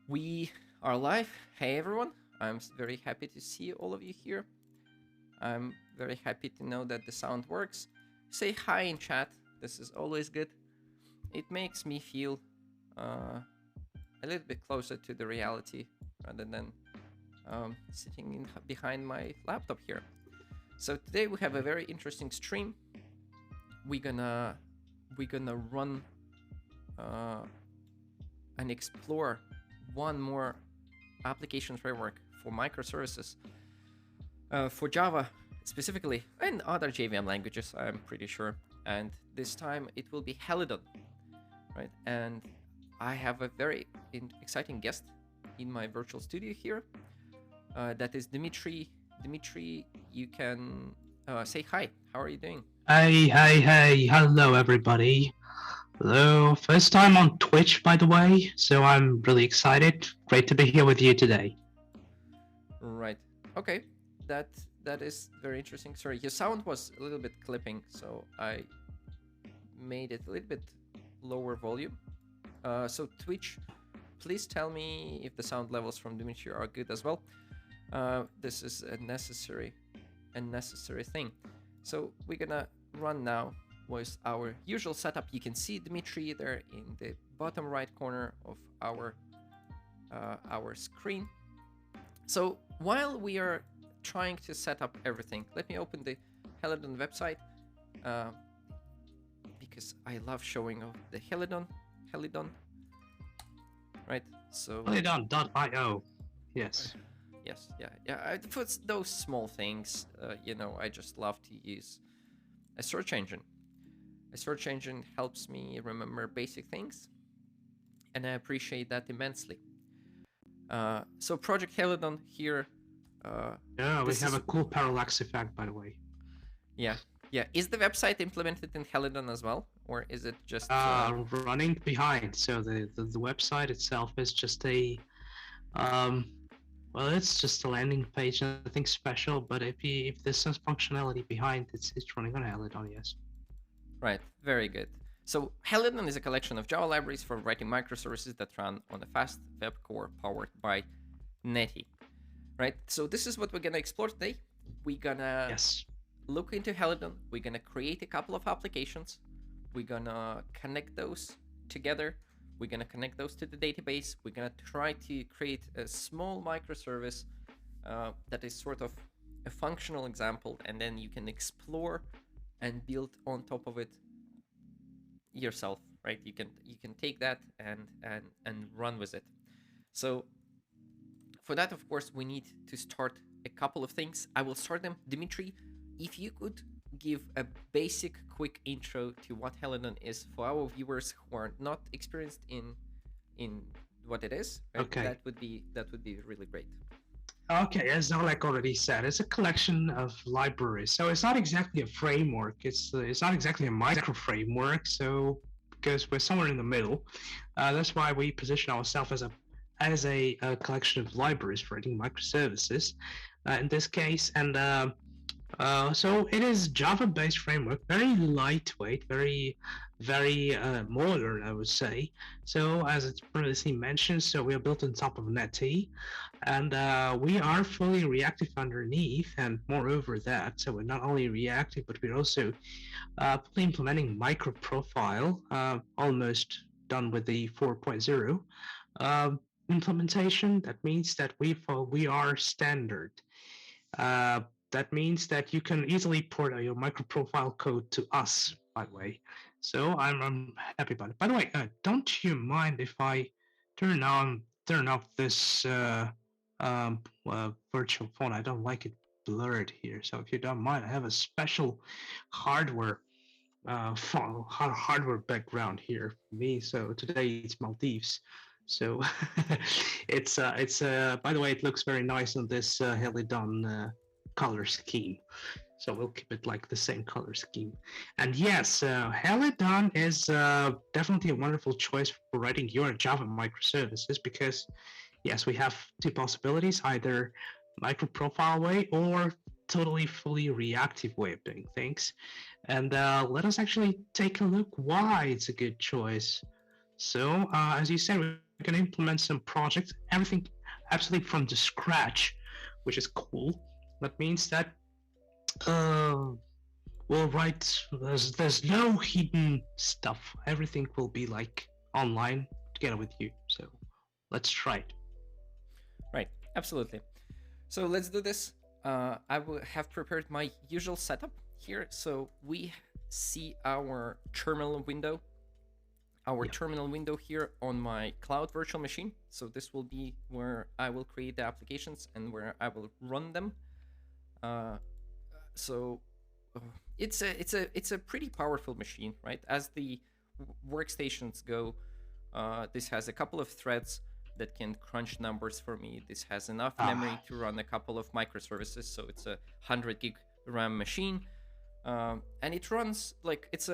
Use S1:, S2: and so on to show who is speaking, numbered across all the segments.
S1: We are live. Hey everyone, I'm very happy to see all of you here. I'm very happy to know that the sound works. Say hi in chat, this is always good. It makes me feel a little bit closer to the reality rather than sitting behind my laptop here. So today we have a very interesting stream. We're gonna run and explore one more application framework for microservices for Java specifically, and other JVM languages, I'm pretty sure. And this time it will be Helidon, right? And I have a very exciting guest in my virtual studio here. That is Dmitry. Dmitry, you can say hi. How are you doing?
S2: Hey, hello everybody. Hello, first time on Twitch, by the way, so I'm really excited. Great to be here with you today.
S1: Right. Okay. That is very interesting. Sorry, your sound was a little bit clipping, so I made it a little bit lower volume. So Twitch, please tell me if the sound levels from Dmitry are good as well. This is a necessary thing. So we're gonna run now with our usual setup. You can see Dmitry there in the bottom right corner of our screen. So while we are trying to set up everything, let me open the Helidon website because I love showing off the Helidon, right? So
S2: Helidon.io, yes.
S1: Yes, yeah. For those small things, I just love to use a search engine. A search engine helps me remember basic things, and I appreciate that immensely. So Project Helidon here.
S2: Yeah, we have a cool parallax effect, by the way.
S1: Yeah. Is the website implemented in Helidon as well, or is it just
S2: running behind? So the website itself is just a well, it's just a landing page, nothing special. But if there's some functionality behind, it's running on Helidon, yes.
S1: Right. Very good. So Helidon is a collection of Java libraries for writing microservices that run on a fast web core powered by Netty. Right. So this is what we're gonna explore today. We're gonna look into Helidon. We're gonna create a couple of applications. We're gonna connect those together. We're gonna connect those to the database. We're gonna try to create a small microservice that is sort of a functional example, and then you can explore and build on top of it yourself, right? You can take that and run with it. So for that, of course, we need to start a couple of things. I will start them. Dmitry, if you could give a basic quick intro to what Helidon is for our viewers who are not experienced in what it is, right?
S2: Okay.
S1: That would be really great.
S2: Okay, as Oleg already said, it's a collection of libraries. So it's not exactly a framework. It's not exactly a micro framework. So because we're somewhere in the middle, that's why we position ourselves as a collection of libraries for writing microservices in this case. And so it is Java-based framework, very lightweight, very modern, I would say. So as it's previously mentioned, so we are built on top of Netty, and we are fully reactive underneath, and moreover that, so we're not only reactive, but we're also fully implementing MicroProfile, almost done with the 4.0 implementation. That means that we are standard. That means that you can easily port your MicroProfile code to us, by the way. So I'm happy about it. By the way, don't you mind if I turn off this virtual phone? I don't like it blurred here. So if you don't mind, I have a special hardware hardware background here for me. So today it's Maldives. So it's by the way, it looks very nice on this Helidon color scheme. So we'll keep it like the same color scheme. And yes, Helidon is definitely a wonderful choice for writing your Java microservices because, yes, we have two possibilities, either MicroProfile way or totally fully reactive way of doing things. And let us actually take a look why it's a good choice. So as you said, can implement some projects, everything absolutely from the scratch, which is cool. That means that we'll write. There's no hidden stuff. Everything will be like online together with you. So let's try it.
S1: Right, absolutely. So let's do this. I will have prepared my usual setup here. So we see our terminal window, terminal window here on my cloud virtual machine. So this will be where I will create the applications and where I will run them. So it's a pretty powerful machine, right? As the workstations go, this has a couple of threads that can crunch numbers for me. This has enough memory to run a couple of microservices, so it's a 100 gig RAM machine, and it runs like it's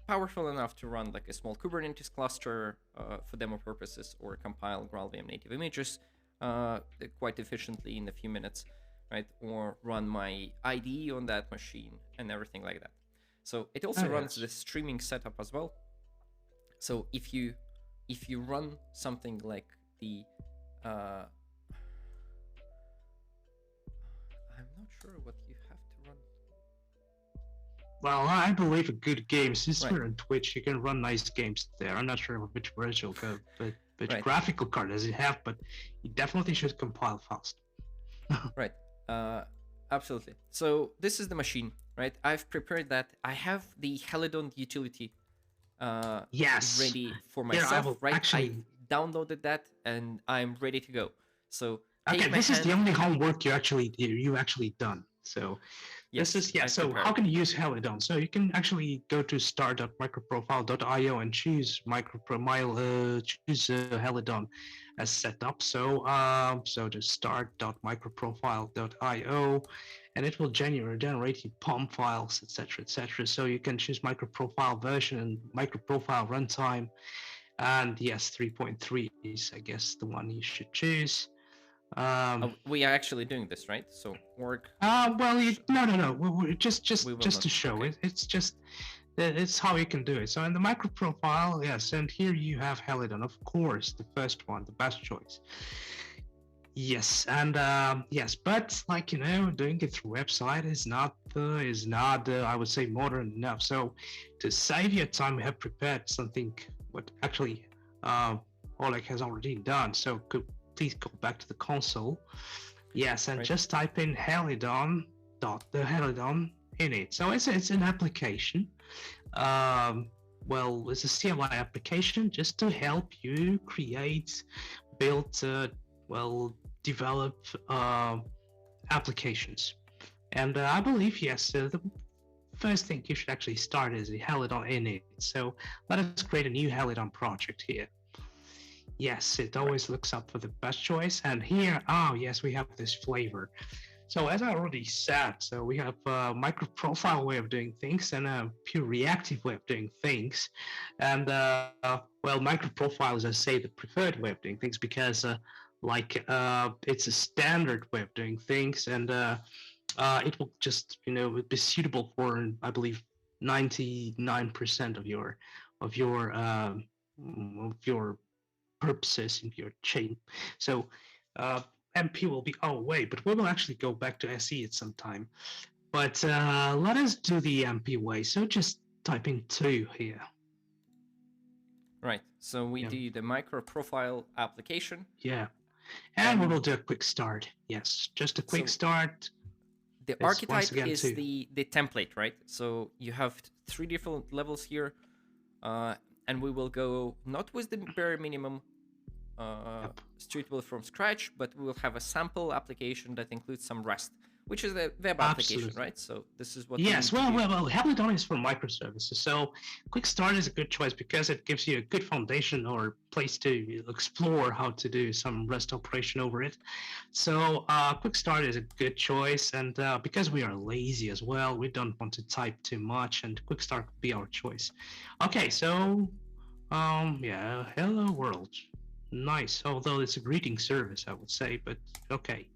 S1: powerful enough to run like a small Kubernetes cluster for demo purposes, or compile GraalVM native images quite efficiently in a few minutes, right? Or run my IDE on that machine and everything like that. So it also runs the streaming setup as well. So if you run something like the I'm not sure what you have to run.
S2: Well, I believe a good game, since we're on Twitch, you can run nice games there. I'm not sure which virtual code, but which graphical card does it have, but you definitely should compile fast.
S1: Right. Absolutely. So this is the machine, right? I've prepared that. I have the Helidon utility ready for myself, right? I downloaded that and I'm ready to go. So
S2: okay, this is the only homework you actually done. So yes, this is so how can you use Helidon? So you can actually go to start.microprofile.io and choose Helidon as setup. So to start.microprofile.io, and it will generate your POM files, etc., etc. So you can choose MicroProfile version and MicroProfile runtime, and yes, 3.3 is I guess the one you should choose.
S1: We are actually doing this, right? So work.
S2: Well, no. Just to show it. It's how you can do it. So in the MicroProfile, yes, and here you have Helidon, of course, the first one, the best choice. Yes, and yes, but like doing it through website is not I would say modern enough. So to save your time, we have prepared something what actually Oleg has already done. So please go back to the console. Yes, and just type in Helidon in it. So it's an application. Well, it's a CLI application just to help you build, develop applications. And I believe, yes, the first thing you should actually start is the Helidon init. So let us create a new Helidon project here. Yes, it always looks up for the best choice. And here, yes, we have this flavor. So as I already said, so we have a MicroProfile way of doing things and a pure reactive way of doing things. And MicroProfile is, I say, the preferred way of doing things because it's a standard way of doing things, and it will just be suitable for, I believe, 99% of your purposes in your chain. So MP will be our way, but we will actually go back to SE at some time. But let us do the MP way. So just type in 2 here.
S1: Right. So we do the MicroProfile application.
S2: Yeah. And we will do a quick start. Yes, just a quick start.
S1: The archetype is the template, right? So you have 3 different levels here. And we will go not with the bare minimum suitable from scratch, but we will have a sample application that includes some REST, which is a web application, right? So this is what.
S2: Yes, well, Helidon is for microservices. So Quick Start is a good choice because it gives you a good foundation or place to explore how to do some REST operation over it. So Quick Start is a good choice, and because we are lazy as well, we don't want to type too much, and Quick Start would be our choice. Okay, so hello world. Nice, although it's a greeting service, I would say, but okay.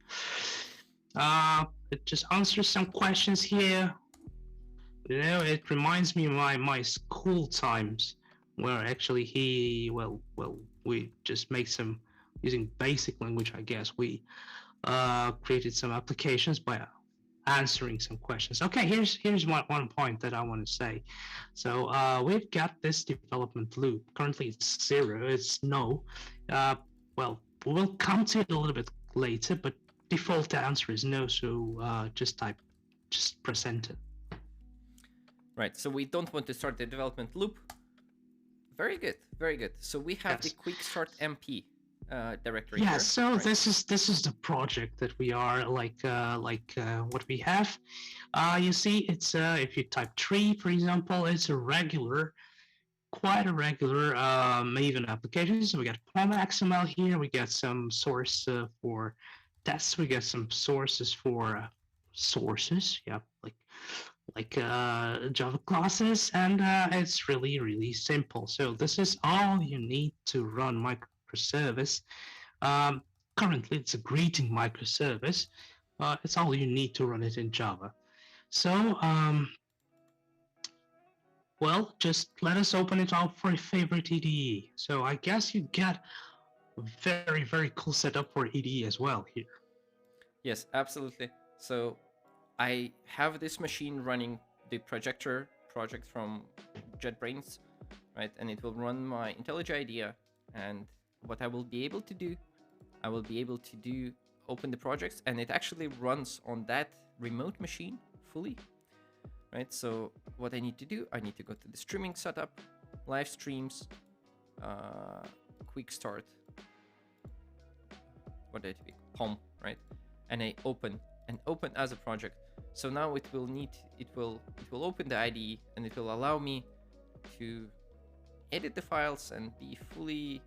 S2: It just answers some questions here. It reminds me of my school times, where actually we we just make some using basic language, I guess. We created some applications by answering some questions. Okay, here's one point that I want to say. So we've got this development loop. Currently it's 0, it's no. Well, we'll come to it a little bit later, but default answer is no. So just press enter.
S1: Right, so we don't want to start the development loop. Very good, very good. So we have the quick start MP directory.
S2: Yeah,
S1: here,
S2: so
S1: right?
S2: this is the project that we are what we have. You see, it's if you type tree, for example, it's a regular, quite a regular Maven application. So we got Pom XML here. We got some source for tests. We got some sources for sources. Yeah, like Java classes, and it's really simple. So this is all you need to run microservice. Currently, it's a greeting microservice. It's all you need to run it in Java. So, well, just let us open it up for a favorite IDE. So I guess you get a very cool setup for IDE as well here.
S1: Yes, absolutely. So I have this machine running the projector project from JetBrains, right? And it will run my IntelliJ IDEA. And what I will be able to do, I will be able to open the projects, and it actually runs on that remote machine fully, right? So what I need to do, I need to go to the streaming setup, live streams, quick start, what did it be? POM, right? And I open as a project. So now it will open the IDE, and it will allow me to edit the files and be fully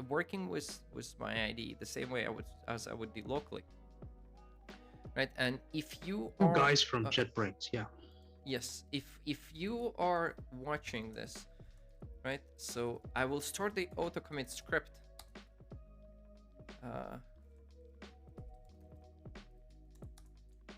S1: working with my IDE the same way as I would do locally, right? And if you are
S2: guys from JetBrains, yeah.
S1: Yes, if you are watching this, right? So I will start the auto commit script.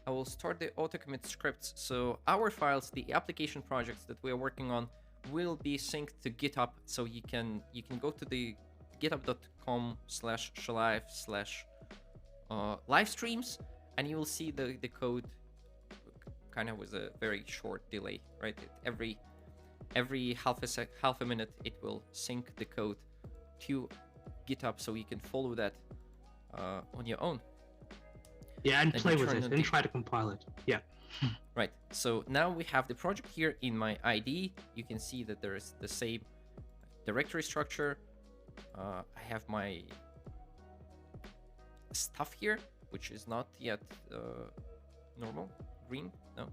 S1: I will start the auto commit scripts. So our files, the application projects that we are working on, will be synced to GitHub. So you can go to the github.com/shalive/live streams, and you will see the code kind of with a very short delay, right? Every half a minute, it will sync the code to GitHub, so you can follow that on your own.
S2: Yeah, and play with it and try to compile it. Yeah.
S1: Right. So now we have the project here in my IDE. You can see that there is the same directory structure. I have my stuff here, which is not yet normal green. No.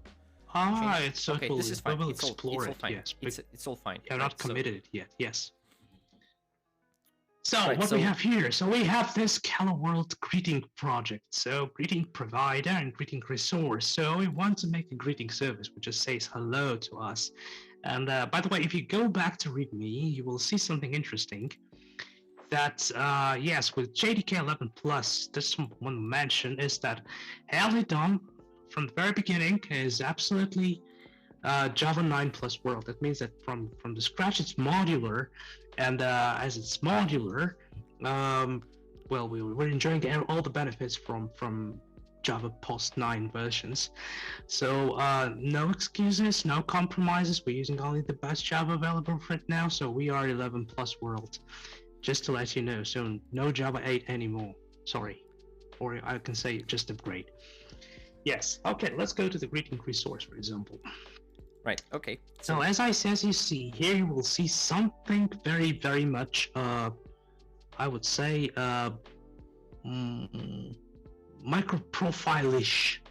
S2: It's
S1: okay.
S2: Cool.
S1: This is fine.
S2: We'll
S1: it's all fine.
S2: Yes,
S1: it's all fine.
S2: You're not committed it yet. Yes. So
S1: right,
S2: what we have here, so we have this Hello World greeting project. So greeting provider and greeting resource. So we want to make a greeting service which just says hello to us. And by the way, if you go back to README, you will see something interesting. That yes, with JDK 11 plus, this one to mention is that Helidon from the very beginning is absolutely Java 9 plus world. That means that from the scratch it's modular, and as it's modular, well, we're enjoying all the benefits from Java post 9 versions. So no excuses, no compromises. We're using only the best Java available right now. So we are 11 plus world, just to let you know. So no Java 8 anymore. Sorry, or I can say just upgrade. Yes. Okay. Let's go to the greeting resource, for example.
S1: Right. Okay.
S2: So as you see here, you will see something very much, I would say, MicroProfile-ish.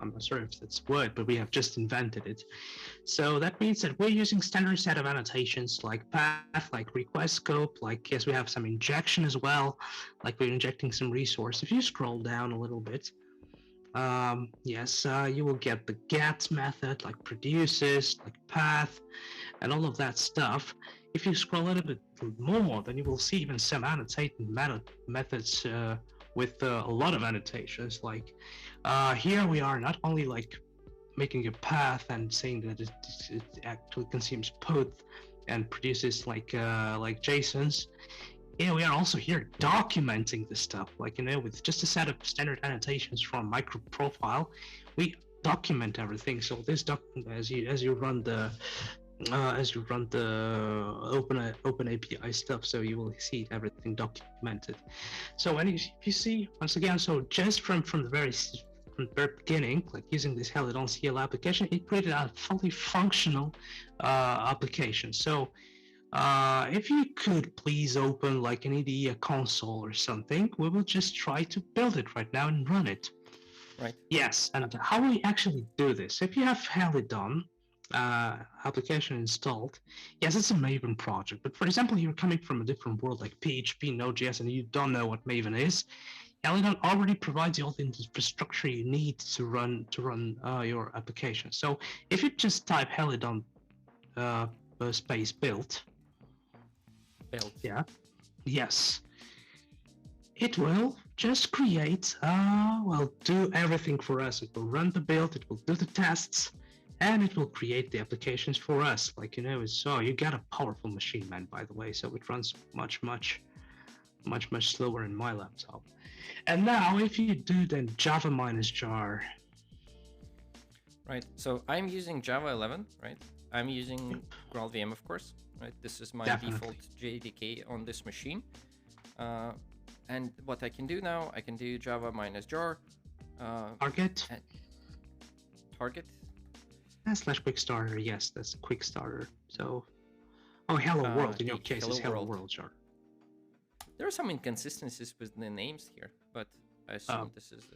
S2: I'm not sure if that's a word, but we have just invented it. So that means that we're using standard set of annotations like path, like request scope, like, yes, we have some injection as well, like we're injecting some resource. If you scroll down a little bit, yes, you will get the get method, like produces, like path, and all of that stuff. If you scroll a little bit more, then you will see even some annotated methods with a lot of annotations. Like here we are not only like making a path and saying that it actually consumes both and produces like JSONs. Yeah, we are also here documenting this stuff, like with just a set of standard annotations from MicroProfile, we document everything. So this as you run the open API stuff, so you will see everything documented. So when you see once again, so just from the very beginning, like using this Helidon CL application, it created a fully functional application. So if you could please open like an IDE console or something, we will just try to build it right now and run it.
S1: Right.
S2: Yes, and how we actually do this? If you have Helidon application installed, yes, it's a Maven project. But for example, you're coming from a different world like PHP, Node.js, and you don't know what Maven is. Helidon already provides you all the infrastructure you need to run your application. So if you just type Helidon space build. Yeah. Yes. It will just create, do everything for us. It will run the build, it will do the tests, and it will create the applications for us. Like, so you got a powerful machine, man, by the way. So it runs much slower in my laptop. And now if you do then Java minus jar.
S1: Right. So I'm using Java 11, right? I'm using GraalVM, of course, right? This is my default JDK on this machine. And what I can do now, I can do Java minus jar.
S2: Target.
S1: Target.
S2: / quick starter. Yes, that's a quick starter. So, hello world in your case is hello world jar.
S1: There are some inconsistencies with the names here, but I assume this is.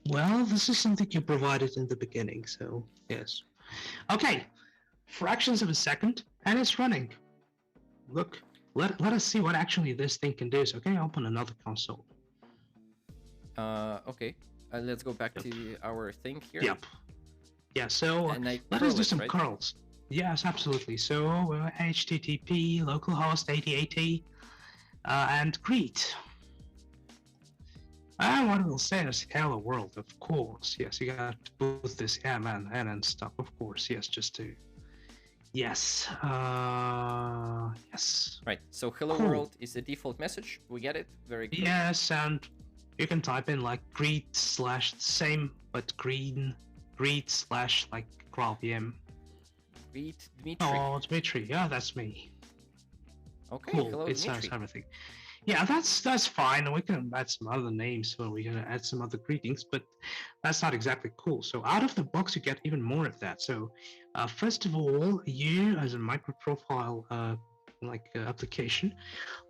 S2: Well, this is something you provided in the beginning, so yes. Okay, fractions of a second, and it's running. Look, let us see what actually this thing can do. So, okay, open another console.
S1: Okay, let's go back to our thing here.
S2: Yep. Yeah, so let us do some curls. Yes, absolutely. So HTTP localhost 8080 and greet. And what we'll say is hello world, of course. Yes, you got to put this M and stuff, of course. Yes, just to. Yes. Yes.
S1: Right. So hello world is the default message. We get it. Very good.
S2: Yes, and you can type in like greet / same but green greet / like GraalVM.
S1: Greet Dmitry.
S2: Oh, Dmitry. Yeah, that's me.
S1: Okay.
S2: Cool.
S1: Hello,
S2: it
S1: Dmitry.
S2: says everything. Yeah, that's fine. We can add some other names, so we can add some other greetings, but that's not exactly cool. So out of the box, you get even more of that. So first of all, you as a MicroProfile application,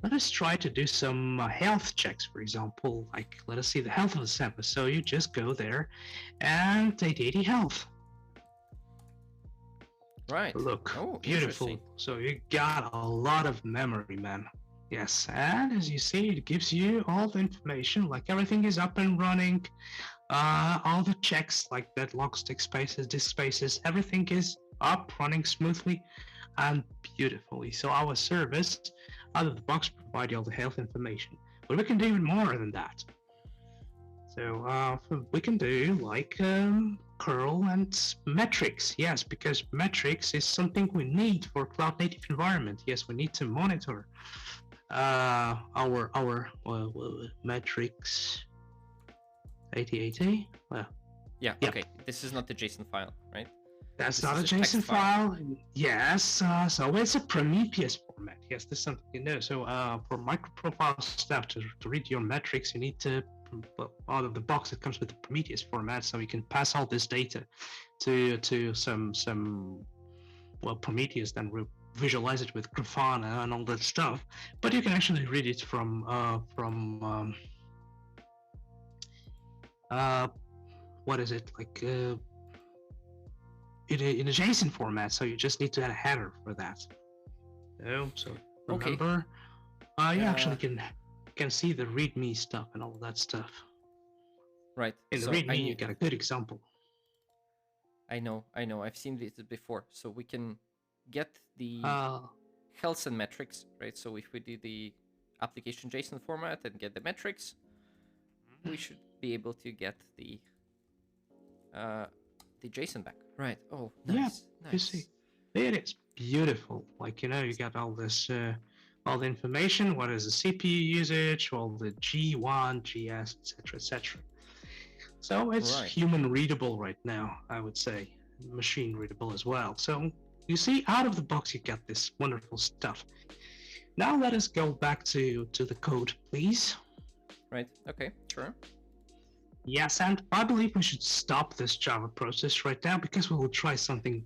S2: let us try to do some health checks. For example, like let us see the health of the sample. So you just go there and 8080 health.
S1: Right.
S2: Look,
S1: oh,
S2: beautiful. So you got a lot of memory, man. Yes, and as you see, it gives you all the information, like everything is up and running, all the checks like that, log stick spaces, disk spaces, everything is up, running smoothly and beautifully. So our service, out of the box, provide you all the health information. But we can do even more than that. So we can do like curl and metrics. Yes, because metrics is something we need for cloud native environment. Yes, we need to monitor our metrics 8080.
S1: Yeah. Okay. This is not the JSON file, right?
S2: That's not a JSON file. Yes. So it's a Prometheus format. Yes, this is something you know. So for MicroProfile stuff to read your metrics, you need to out of the box it comes with the Prometheus format, so you can pass all this data to some Prometheus, then visualize it with Grafana and all that stuff. But you can actually read it from what is it, like in a JSON format, so you just need to add a header for that. So remember, you actually can see the README stuff and all that stuff.
S1: Right.
S2: In the README, you get a good example.
S1: I know. I've seen this before. So we can get the health and metrics, right? So if we do the application JSON format and get the metrics, we should be able to get the JSON back. Right. Oh, nice.
S2: Yeah, you see. It is beautiful. Like, you got all this, all the information. What is the CPU usage? All the G1, GS, etc., etc. So it's
S1: Right.
S2: human readable right now, I would say, machine readable as well. So you see, out of the box, you get this wonderful stuff. Now let us go back to the code, please.
S1: Right. Okay. Sure.
S2: Yes, and I believe we should stop this Java process right now because we will try something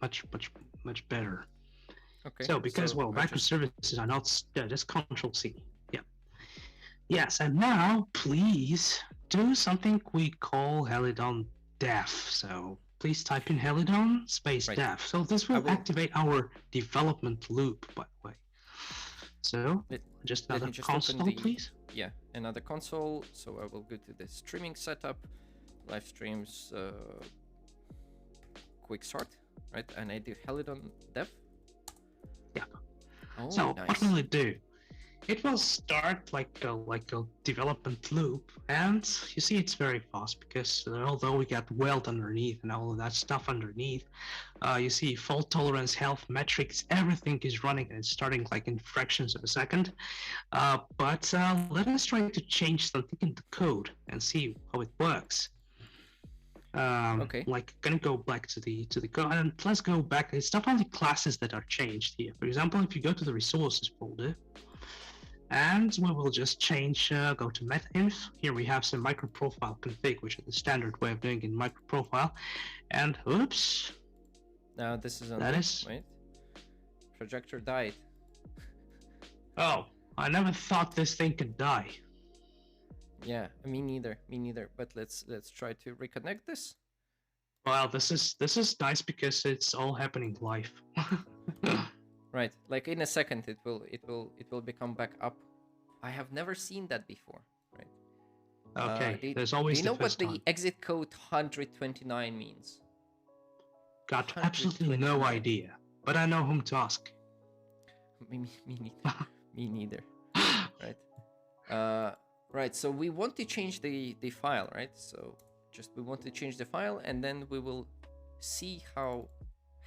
S2: much better.
S1: Okay.
S2: So because, well, microservices are not, just Control C. Yeah. Yes, and now please do something we call Helidon def. So please type in Helidon space def. So this will activate our development loop, by the way. So just another console, please.
S1: Yeah, another console. So I will go to the streaming setup, live streams, quick start, right? And I do Helidon def.
S2: Yeah.
S1: Oh,
S2: so
S1: nice.
S2: What will it do? It will start like a development loop, and you see it's very fast because although we got weld underneath and all of that stuff underneath, you see fault tolerance, health metrics, everything is running and it's starting like in fractions of a second. But let us try to change something in the code and see how it works.
S1: Okay.
S2: Like gonna go back to the code, and let's go back. It's not only classes that are changed here. For example, if you go to the resources folder. And we will just change, go to metainf. Here we have some MicroProfile config, which is the standard way of doing in MicroProfile. And oops.
S1: Now this is wait. Projector died.
S2: Oh, I never thought this thing could die.
S1: Yeah, me neither. But let's try to reconnect this.
S2: Well, this is nice because it's all happening live.
S1: Right, like in a second it will become back up. I have never seen that before, right?
S2: Okay, there's always
S1: do you know
S2: what
S1: the exit code 129 means?
S2: Got absolutely no idea, but I know whom to ask.
S1: Me neither. Me neither. Right. Right, so we want to change the file, right? So we want to change the file, and then we will see how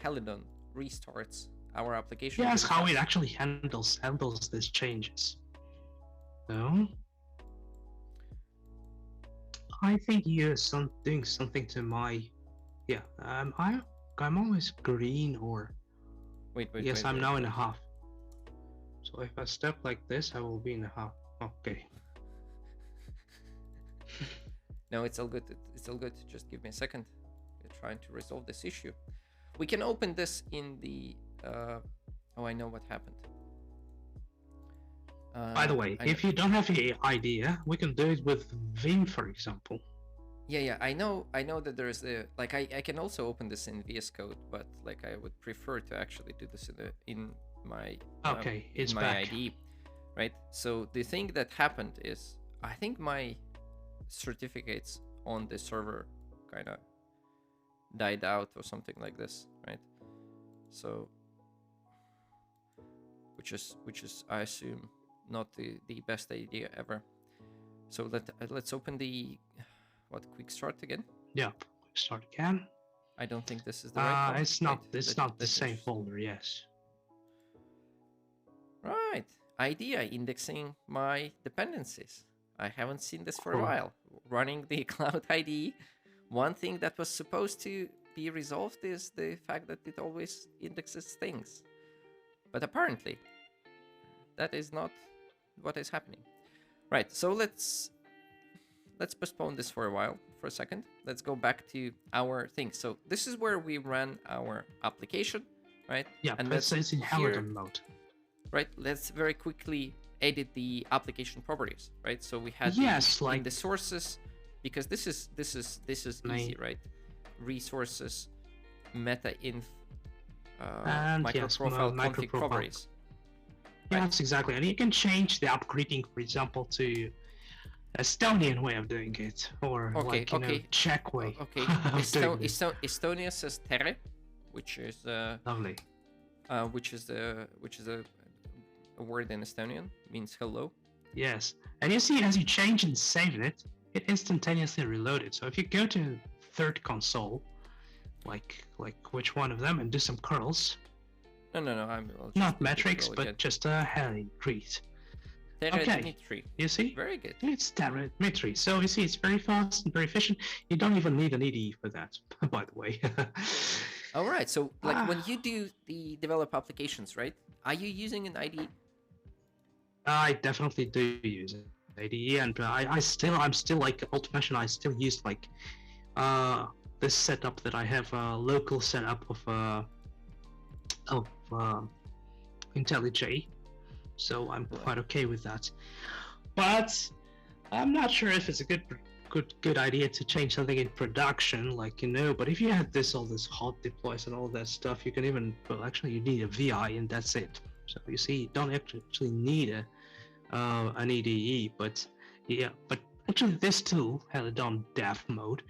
S1: Helidon restarts our application.
S2: Yes, how it actually handles these changes. So I think you're doing something to my, yeah. I'm always green or.
S1: Wait.
S2: Yes, I'm now in a half. So if I step like this, I will be in a half. Okay.
S1: No, it's all good. It's all good. Just give me a second. We're trying to resolve this issue. We can open this in the. Oh, I know what happened.
S2: By the way, if you don't have any idea, we can do it with Vim, for example.
S1: Yeah. I know that there is like I can also open this in VS Code, but like I would prefer to actually do this in my
S2: it's
S1: my
S2: back.
S1: IDE, right? So the thing that happened is I think my certificates on the server kind of died out or something like this, right? So which is I assume not the best idea ever. So let's open the quick start again.
S2: Yeah, quick start again.
S1: I don't think this is the right one.
S2: It's not. It's not the same folder. Yes.
S1: Right. Idea indexing my dependencies. I haven't seen this for a while. Running the Cloud IDE. One thing that was supposed to be resolved is the fact that it always indexes things. But apparently, that is not what is happening. Right, so let's postpone this for a second. Let's go back to our thing. So this is where we run our application, right?
S2: Yeah, and it's in Helidon mode.
S1: Right, let's very quickly edit the application properties, right? So we had in the sources, because this is easy, right? Resources, metainf, MicroProfile config properties.
S2: Yeah, that's exactly. And you can change the upgrading, for example, to Estonian way of doing it, or Czech way.
S1: Okay, Estonia says tere, which is
S2: lovely.
S1: Which is a word in Estonian, means hello.
S2: Yes, and you see, as you change and save it, it instantaneously reloaded. So if you go to third console, like which one of them, and do some curls.
S1: No, I'll just
S2: Not
S1: do the
S2: metrics,
S1: curl
S2: but
S1: again.
S2: just a heli increase. Okay.
S1: Dmitry.
S2: You see?
S1: Very good.
S2: It's Dmitry. So you see, it's very fast and very efficient. You don't even need an IDE for that, by the way.
S1: All right. So, like, when you do the develop applications, right? Are you using an IDE?
S2: I definitely do use an IDE, and I'm still like old-fashioned. I still use like this setup that I have, a local setup of IntelliJ. So I'm quite okay with that. But I'm not sure if it's a good idea to change something in production, like, but if you had all this hot deploys and all that stuff, you can even, well, actually you need a VI and that's it. So you see, you don't actually need an IDE, but actually this tool, Helidon dev mode,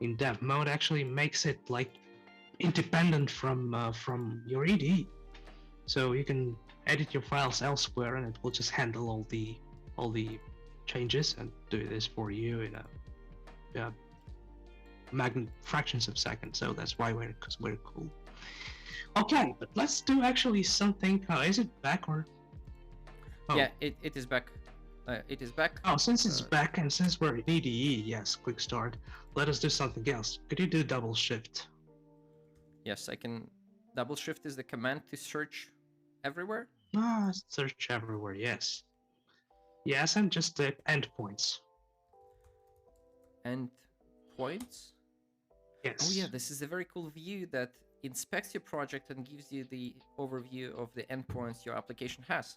S2: in dev mode actually makes it like independent from your IDE. So you can edit your files elsewhere, and it will just handle all the changes and do this for you in a fractions of seconds. So that's why we're cool. Okay, but let's do actually something. Is it back or?
S1: Oh. Yeah, it is back. It is back.
S2: Oh, since it's back and since we're in IDE, yes, quick start. Let us do something else. Could you do double shift?
S1: Yes, I can. Double shift is the command to search everywhere.
S2: Search everywhere. Yes. Yes, and just the endpoints.
S1: Endpoints?
S2: Yes.
S1: Oh yeah, this is a very cool view that inspects your project and gives you the overview of the endpoints your application has.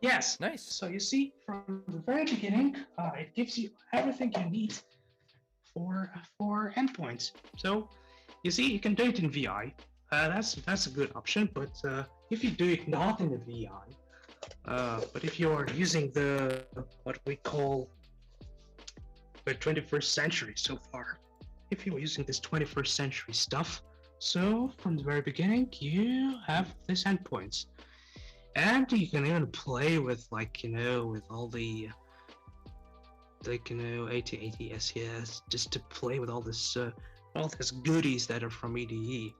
S2: Yes.
S1: Nice.
S2: So you see, from the very beginning, it gives you everything you need for endpoints. So you see, you can do it in VI. That's a good option, but if you do it not in the VI, but if you're using what we call the 21st century so far, if you're using this 21st century stuff, so from the very beginning you have these endpoints, and you can even play with with all the 8080 SES, just to play with all these goodies that are from IDE.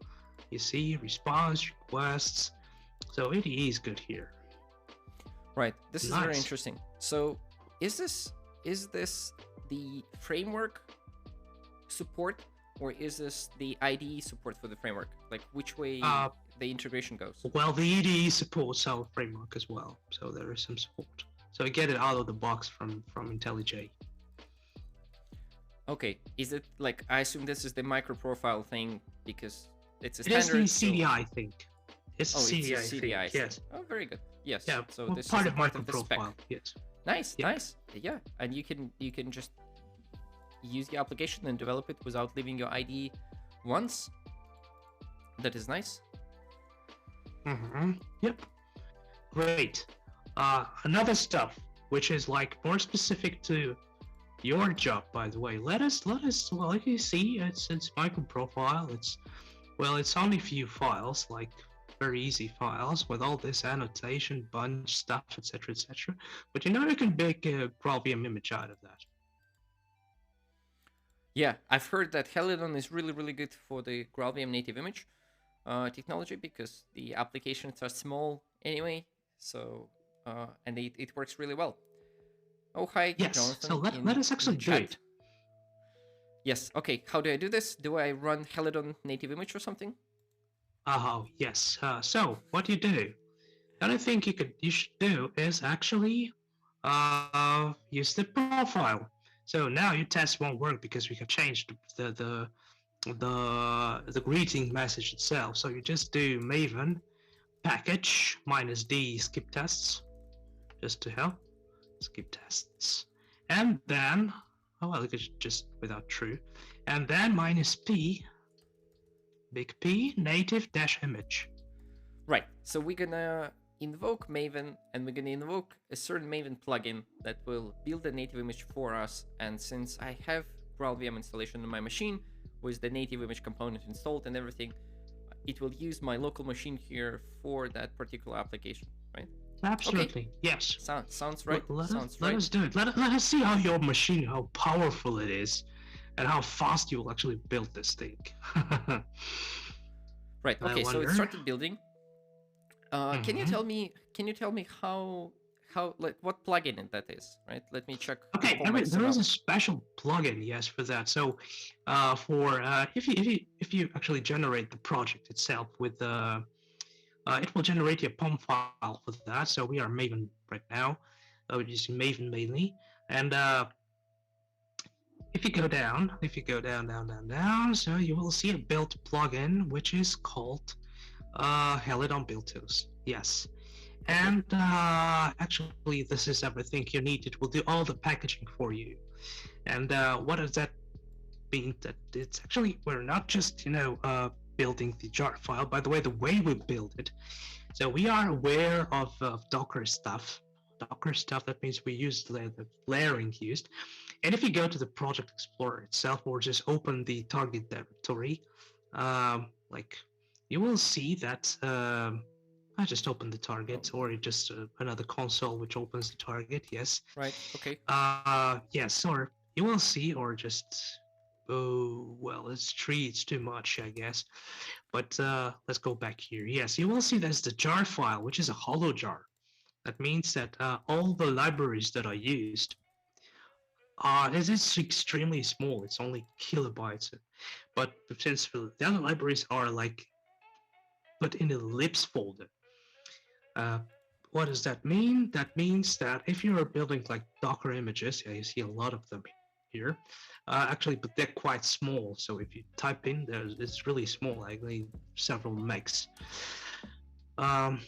S2: You see, response, requests. So IDE is good here.
S1: Right. This is very interesting. So is this the framework support, or is this the IDE support for the framework? Like, which way the integration goes?
S2: Well, the IDE supports our framework as well, so there is some support. So I get it out of the box from IntelliJ.
S1: Okay. Is it like, I assume this is the MicroProfile thing because it's a standard.
S2: It is the CDI thing. It's CDI
S1: thing.
S2: Yes.
S1: Oh, very good. Yes.
S2: Yeah.
S1: So
S2: well,
S1: this
S2: part
S1: is
S2: of
S1: part of the spec.
S2: MicroProfile. Yes.
S1: Nice. Yeah. Nice. Yeah. And you can just use the application and develop it without leaving your IDE once. That is nice.
S2: Yep. Great. Another stuff which is like more specific to your job, by the way. Let us. Well, like you see, it's MicroProfile. It's only few files, like very easy files with all this annotation, bunch stuff, etc., etc. But you can make a GraalVM image out of that.
S1: Yeah, I've heard that Helidon is really, really good for the GraalVM native image technology because the applications are small anyway. So and it works really well. Oh, hi,
S2: yes.
S1: Jonathan.
S2: So let us actually do it.
S1: Yes. Okay. How do I do this? Do I run Helidon native image or something?
S2: Oh, yes. So what you do? The only thing you should do is actually use the profile. So now your test won't work because we have changed the greeting message itself. So you just do maven package -d skip tests, just to help skip tests, and then just without true, and then -p big P native -image.
S1: Right. So we're gonna invoke Maven, and we're gonna invoke a certain Maven plugin that will build a native image for us. And since I have GraalVM installation on my machine with the native image component installed and everything, it will use my local machine here for that particular application, right?
S2: Absolutely.
S1: Okay.
S2: Yes.
S1: Sounds right.
S2: Let us do it. Let us see how your machine, how powerful it is. and how fast you will actually build this thing.
S1: Right.
S2: I
S1: Okay. So it
S2: wonder.
S1: started building. Can you
S2: Mhm.
S1: tell me? Can you tell me how like what plugin that is? Right. Let me check and
S2: Okay,
S1: pull my
S2: there is a
S1: setup.
S2: special plugin, yes, for that. So, if you actually generate the project itself with it will generate a POM file for that. So we are Maven right now. We're using Maven mainly, and if you go down, so you will see a built plugin which is called Helidon build tools. Yes,
S1: Okay.
S2: and actually this is everything you need. It will do all the packaging for you. And what does that mean? That it's actually we're not just building the jar file. By the way we build it. So we are aware of Docker stuff. Docker stuff. That means we use the layering used. And if you go to the project explorer itself, or just open the target directory, like you will see that I just opened the
S1: Oh,
S2: target, or just another console which opens the target. Yes,
S1: right. Okay.
S2: yes, or you will see, or just oh well, it's three. It's too much, I guess. But let's go back here. Yes, you will see there's the jar file, which is a hollow jar. That means that all the libraries that are used this is extremely small. It's only kilobytes. But since the other libraries are like put in a libs folder, uh, what does that mean? That means that if you are building like Docker images, yeah, you see a lot of them here. Actually, but they're quite small. So if you type in, it's really small, like several megs. Um,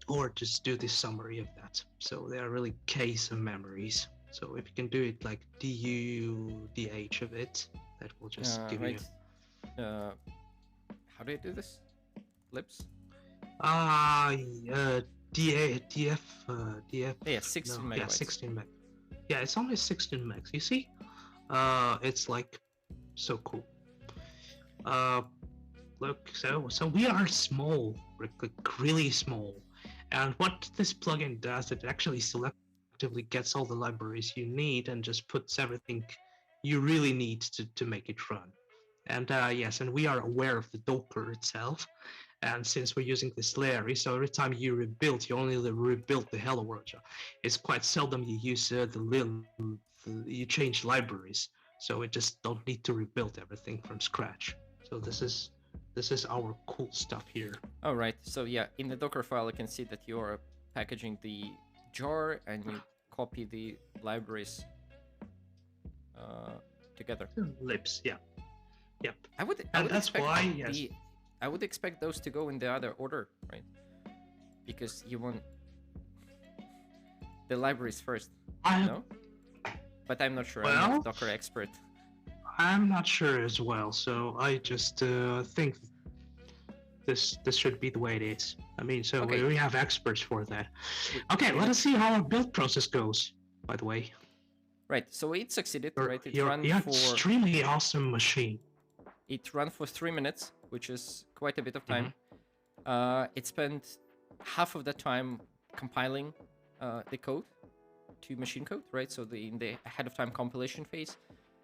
S2: or just do this summary of that. So they are really case of memories. So if you can do it like DUDH of it, that will just give you
S1: Right. Uh, how do I do this? Libs.
S2: uh, uh DF
S1: Yeah,
S2: no
S1: 16
S2: yeah
S1: megabytes.
S2: 16 meg. Yeah, it's only 16 megs. You see, it's like so cool. Uh, look, so we are small, like really small, and what this plugin does, it actually selectively gets all the libraries you need and just puts everything you really need to make it run. And yes, and we are aware of the Docker itself. And since we're using this layer, so every time you rebuild, you only rebuild the hello world. It's quite seldom you use you change libraries, so it just don't need to rebuild everything from scratch. So this is our cool stuff here.
S1: All right. So yeah, in the Docker file, I can see that you are packaging the jar and you copy the libraries together.
S2: Libs, yeah, yep.
S1: I
S2: And
S1: would
S2: that's
S1: expect
S2: why, yes.
S1: I would expect those to go in the other order, right? Because you want the libraries first,
S2: I
S1: no? But I'm not sure. I'm not a
S2: well,
S1: Docker expert.
S2: I'm not sure as well. So I just think this should be the way it is. I mean, so
S1: Okay.
S2: we have experts for that.
S1: We,
S2: Okay,
S1: we're
S2: let
S1: gonna
S2: us see how our build process goes. By the way,
S1: right. So it succeeded,
S2: you're
S1: right?
S2: you're you're extremely awesome machine.
S1: It ran for 3 minutes, which is quite a bit of time.
S2: Mm-hmm.
S1: It spent half of the time compiling the code to machine code, right? So in the ahead of time compilation phase,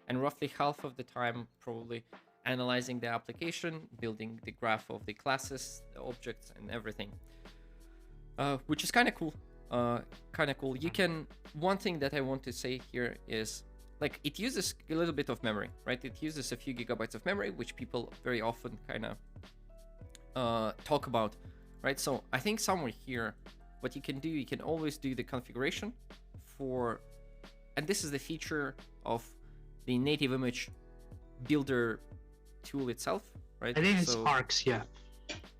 S1: and roughly half of the time probably analyzing the application, building the graph of the classes, the objects, and everything, which is kind of cool. You can. One thing that I want to say here is, like, it uses a little bit of memory, right? It uses a few gigabytes of memory, which people very often kind of talk about, right? So I think somewhere here, what you can do, you can always do the configuration for, and this is the feature of the native image builder tool itself, right?
S2: I think it's
S1: So
S2: arcs, yeah.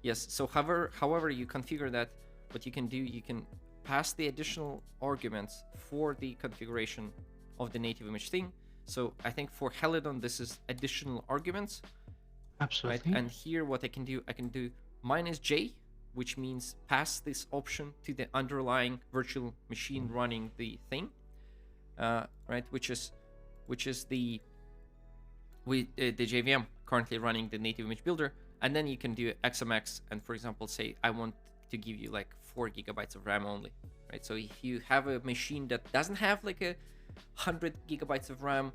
S1: yes, so however you configure that, what you can do, you can pass the additional arguments for the configuration of the native image thing. So I think for Helidon, this is additional arguments, right?
S2: Absolutely.
S1: And here what I can do -J, which means pass this option to the underlying virtual machine running the thing, right? Which is the JVM currently running the native image builder. And then you can do XMX and, for example, say I want to give you like 4 gigabytes of RAM only, right? So if you have a machine that doesn't have like 100 gigabytes of RAM,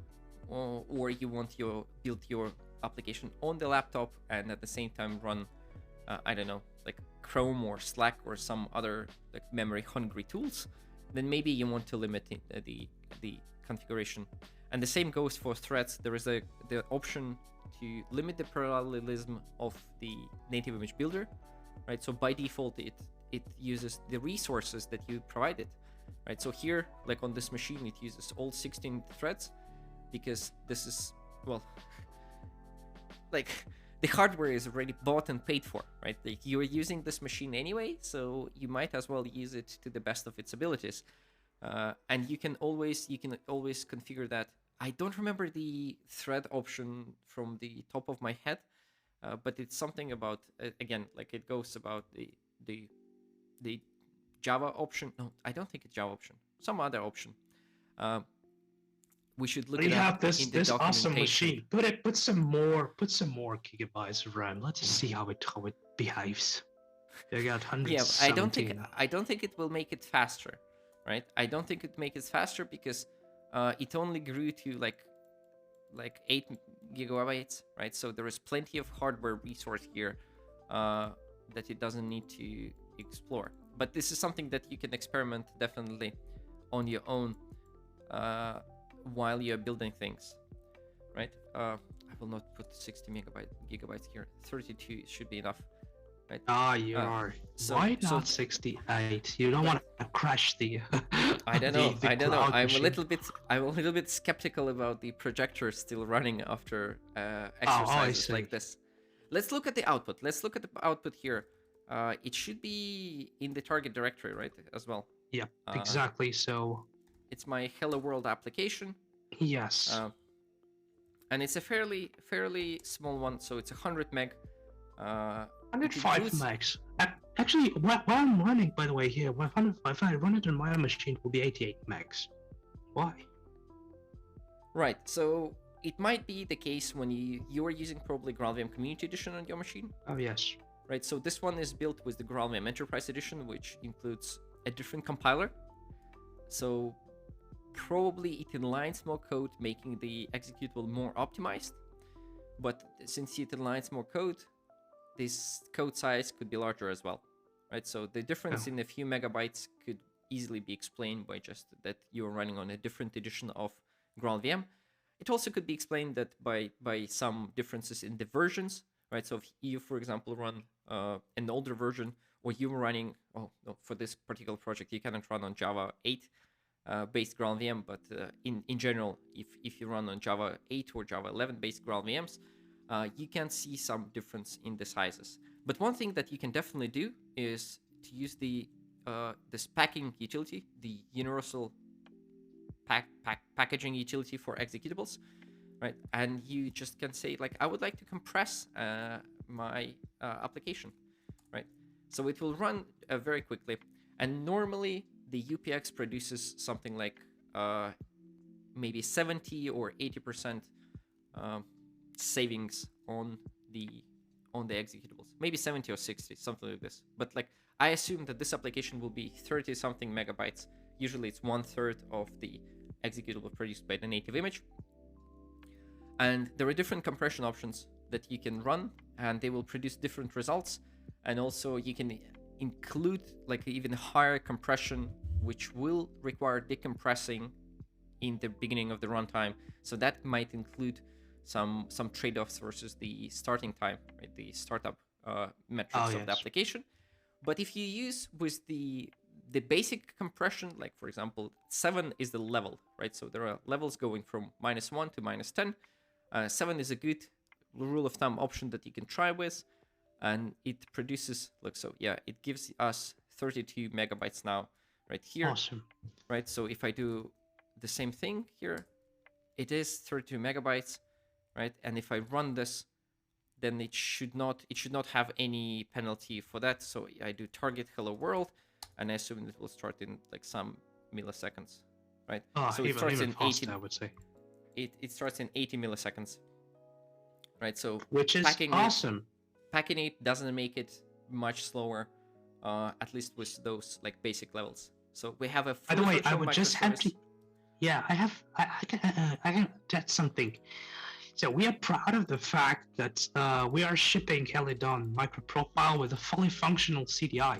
S1: or you want your build your application on the laptop and at the same time run, I don't know, like Chrome or Slack or some other like memory hungry tools, then maybe you want to limit the configuration. And the same goes for threads. There is the option to limit the parallelism of the native image builder, right? So by default, it uses the resources that you provided, right? So here, like on this machine, it uses all 16 threads because this is, well, like the hardware is already bought and paid for, right? Like you're using this machine anyway, so you might as well use it to the best of its abilities. And you can always configure that. I don't remember the thread option from the top of my head, but it's something about again, like it goes about the Java option. No, I don't think it's Java option. Some other option. We should look
S2: You
S1: it
S2: have
S1: up
S2: this
S1: in the
S2: this awesome
S1: documentation.
S2: machine. Put some more gigabytes of RAM. Let's just see how it behaves. I got 117.
S1: Yeah, I don't think it will make it faster, right? I don't think it make it faster because it only grew to like 8 gigabytes, right? So there is plenty of hardware resource here that it doesn't need to explore. But this is something that you can experiment definitely on your own while you're building things, right? I will not put 60 gigabytes here. 32 should be enough. Right?
S2: You are. Why not 68? You don't want to crash the.
S1: I don't know. I don't know. I'm
S2: machine.
S1: a little bit skeptical about the projector still running after exercises like this. Let's look at the output. Let's look at the output here. It should be in the target directory, right? As well.
S2: Yeah, exactly. So
S1: it's my Hello World application.
S2: Yes.
S1: And it's a fairly small one, so it's 100 meg.
S2: 105 megs. Actually, while I'm running, by the way, here, if I run it on my machine, it will be 88 megs. Why?
S1: Right. So it might be the case when you are using probably GraalVM Community Edition on your machine.
S2: Oh yes.
S1: Right. So this one is built with the GraalVM Enterprise Edition, which includes a different compiler. So probably it inlines more code, making the executable more optimized. But since it inlines more code, this code size could be larger as well, right? So the difference in a few megabytes could easily be explained by just that you're running on a different edition of GraalVM. It also could be explained that by some differences in the versions, right? So if you, for example, run an older version, or you were running, oh no, for this particular project, you cannot run on Java 8 based GraalVM, but in general, if you run on Java 8 or Java 11 based GraalVMs, you can see some difference in the sizes. But one thing that you can definitely do is to use this packing utility, the universal packaging utility for executables, right? And you just can say like, I would like to compress my application, right? So it will run very quickly. And normally the UPX produces something like maybe 70 or 80% savings on the executables, maybe 70 or 60, something like this. But like I assume that this application will be 30 something megabytes. Usually it's 1/3 of the executable produced by the native image. And there are different compression options that you can run, and they will produce different results. And also you can include like even higher compression, which will require decompressing in the beginning of the runtime. So that might include some trade-offs versus the starting time, right? The startup metrics of the application. But if you use with the basic compression, like for example, 7 is the level, right? So there are levels going from -1 to -10. 7 is a good rule of thumb option that you can try with, and it produces, look, so yeah, it gives us 32 megabytes now, right here.
S2: Awesome.
S1: Right, so if I do the same thing here, it is 32 megabytes, right? And if I run this, then it should not have any penalty for that. So I do target hello world, and I assume it will start in like some milliseconds, right? So it starts in
S2: faster, 80. I would say.
S1: It starts in 80 milliseconds, right? So
S2: which is awesome.
S1: Packing it doesn't make it much slower, at least with those like basic levels. So we have a.
S2: By the way, I would just have to. yeah, I can that's something. So we are proud of the fact that we are shipping Helidon MicroProfile with a fully functional CDI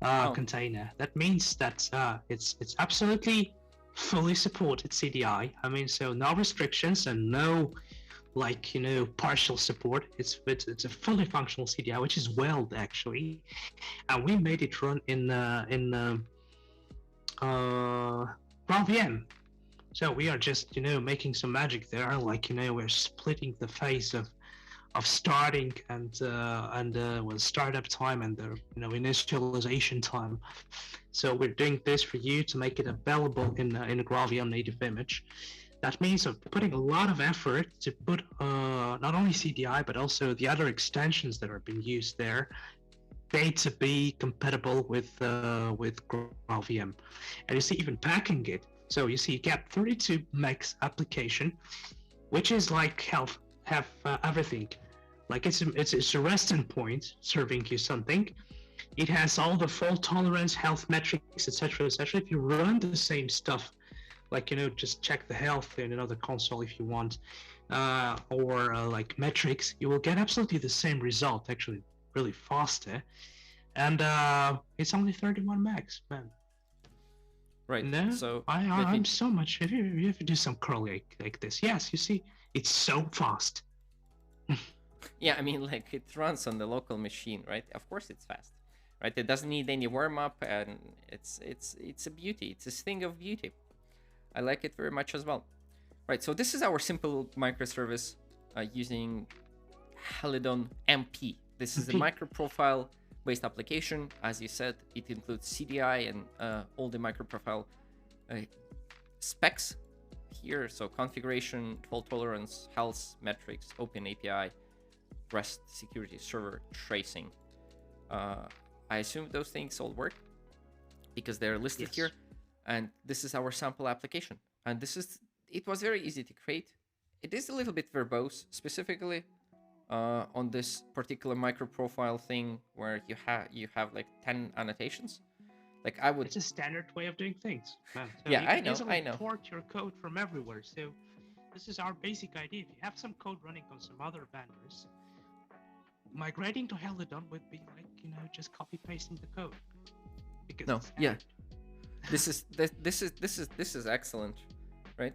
S1: Oh,
S2: container. That means that it's absolutely fully supported CDI. I mean, so no restrictions and no like partial support. It's a fully functional CDI, which is Weld actually, and we made it run in GraalVM. So we are just making some magic there, like we're splitting the phase of starting and well, startup time and the initialization time. So we're doing this for you to make it available in a GraalVM native image. That means of putting a lot of effort to put not only CDI but also the other extensions that are being used there, they to be compatible with GraalVM. And you see even packing it. So you see you get 32 megs application, which is like have everything. Like it's a resting point serving you something. It has all the fault tolerance, health metrics, etc., etc. If you run the same stuff, like just check the health in another console if you want, or like metrics, you will get absolutely the same result. Actually, really faster, and it's only 31 megs, man.
S1: right.
S2: No,
S1: So let
S2: I'm
S1: me.
S2: so much. If you do some curl like this, yes, you see, it's so fast.
S1: Yeah, I mean, like it runs on the local machine, right? Of course, it's fast, right? It doesn't need any warm up, and it's a beauty. It's a thing of beauty. I like it very much as well. Right. So this is our simple microservice using Helidon MP. This is a
S2: MP.
S1: microprofile based application. As you said, it includes CDI and all the microprofile uh, specs here. So configuration, fault tolerance, health metrics, open API, REST security server tracing. Uh, I assume those things all work because they're listed
S2: Yes.
S1: here. And this is our sample application. And it was very easy to create. It is a little bit verbose, specifically on this particular micro profile thing where you have like 10 annotations. Like I would.
S2: It's a standard way of doing things, man. So
S1: Yeah,
S2: you
S1: I
S2: can
S1: know,
S2: easily
S1: I know.
S2: port your code from everywhere. So this is our basic idea. If you have some code running on some other vendors, migrating to Helidon would be like just copy pasting the code because
S1: No,
S2: it's
S1: yeah,
S2: standard.
S1: this is excellent, right?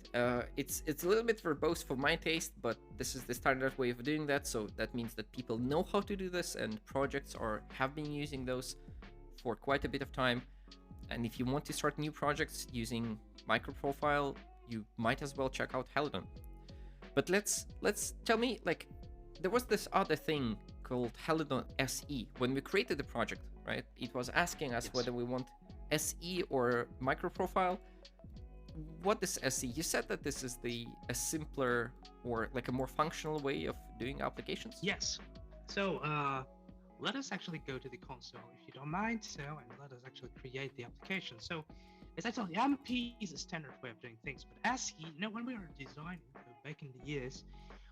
S1: It's a little bit verbose for my taste, but this is the standard way of doing that. So that means that people know how to do this, and projects have been using those for quite a bit of time. And if you want to start new projects using MicroProfile, you might as well check out Helidon. But let's tell me, like, there was this other thing called Helidon SE when we created the project, right? It was asking us
S2: Yes.
S1: whether we want SE or MicroProfile. What is SE? You said that this is a simpler or like a more functional way of doing applications.
S2: Yes. So let us actually go to the console if you don't mind. So and let us actually create the application. So as I told you, MP is a standard way of doing things, but SE, when we were designing back in the years,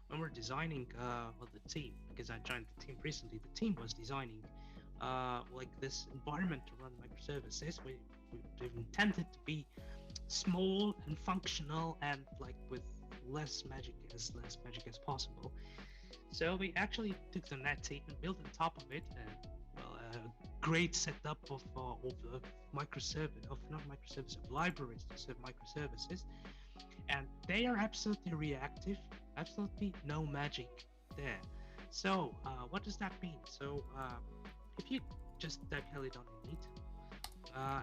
S2: when we're designing well, the team, because I joined the team recently, the team was designing like this environment to run microservices. We intended to be small and functional and like with less magic as possible. So we actually took the netty and built on top of it well, a great setup of microservice of not microservice of libraries to serve microservices, and they are absolutely reactive, absolutely no magic there. So what does that mean? So if you just type Helidon in it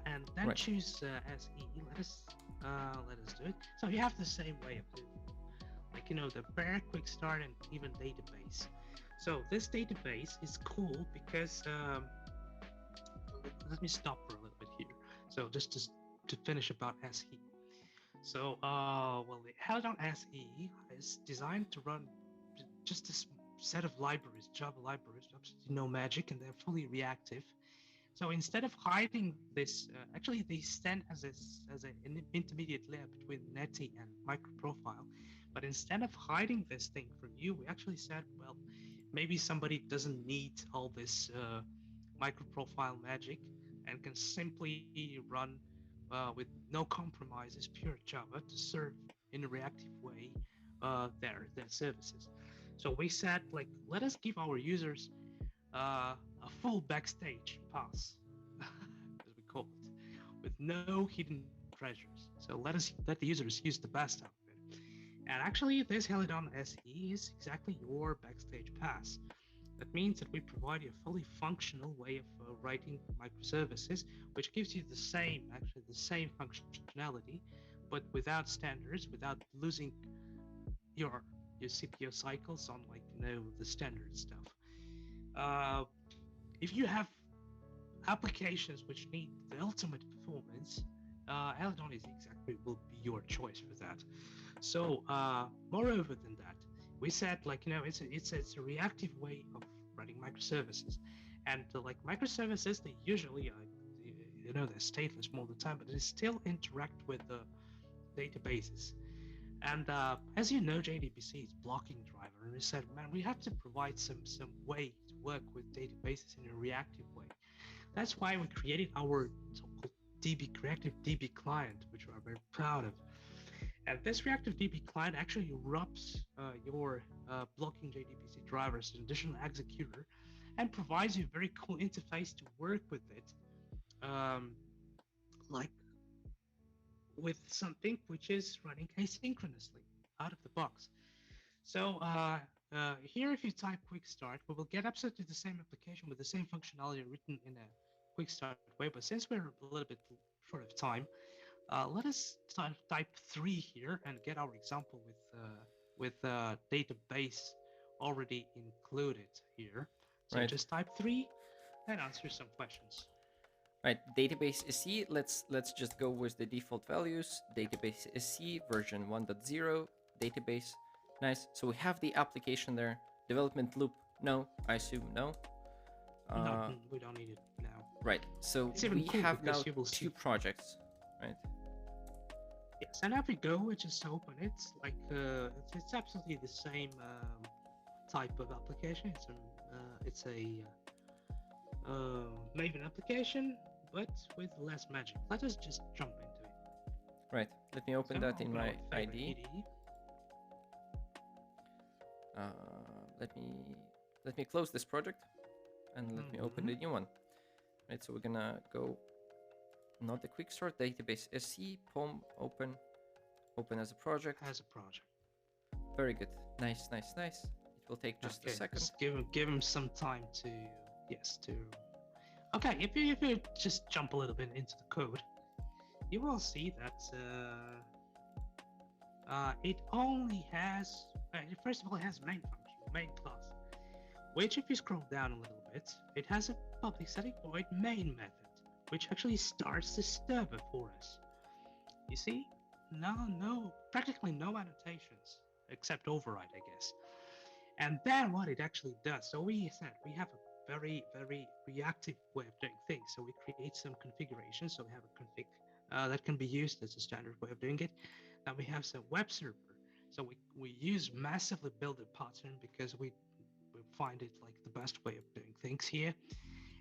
S2: and then
S1: Right.
S2: choose SE, let us do it. So you have the same way of doing it, like the very quick start and even database. So this database is cool because let me stop for a little bit here. So just to finish about SE. So well, the Helidon SE is designed to run just this set of libraries, Java libraries, absolutely no magic, and they're fully reactive. So instead of hiding this, actually they stand as an intermediate layer between Netty and MicroProfile. But instead of hiding this thing from you, we actually said, well, maybe somebody doesn't need all this MicroProfile magic and can simply run with no compromises, pure Java to serve in a reactive way their services. So we said, like, let us give our users a full backstage pass, as we call it, with no hidden treasures. So let the users use the best out of it. And actually, this Helidon SE is exactly your backstage pass. That means that we provide you a fully functional way of writing microservices, which gives you the same functionality, but without standards, without losing your CPU cycles on, like, the standard stuff. If you have applications which need the ultimate performance, Helidon is will be your choice for that. So moreover than that, we said, like, it's a reactive way of writing microservices, and like microservices, they usually they're stateless all the time, but they still interact with the databases. And as you know, JDBC is blocking driver, and we said, man, we have to provide some way to work with databases in a reactive way. That's why we created our so-called reactive DB client, which we are very proud of. And this reactive DB client actually wraps your blocking JDBC drivers in additional executor, and provides you a very cool interface to work with it, like with something which is running asynchronously out of the box. So here, if you type quick start, we will get absolutely the same application with the same functionality written in a quick start way. But since we're a little bit short of time, let us type 3 here and get our example with database already included here. So
S1: Right.
S2: just type 3 and answer some questions.
S1: Right, database SE, let's just go with the default values. Database SE version 1.0, database. Nice. So we have the application there. Development loop, no, I assume no.
S2: No, we don't need it now.
S1: Right, so we
S2: cool
S1: have now
S2: you will see
S1: 2 projects, right?
S2: Yes, and if we go, we just open it. Like it's absolutely the same type of application. It's a Maven application, but with less magic. Let us just jump into it.
S1: Right, let me open that in my IDE. Let me close this project and let me open the new one. Right, so we're gonna go, not the quick start, database SE, POM, open as a project. Very good. Nice. It will take just a second.
S2: Just give him some time to Okay, if you just jump a little bit into the code, you will see that it only has, first of all, it has main function, main class, which, if you scroll down a little bit, it has a public static void main method, which actually starts the server for us. You see, practically no annotations except override, I guess. And then what it actually does, so we said we have a very, very reactive way of doing things. So we create some configuration. So we have a config that can be used as a standard way of doing it. Then we have some web server. So we use massively built pattern because we find it like the best way of doing things here.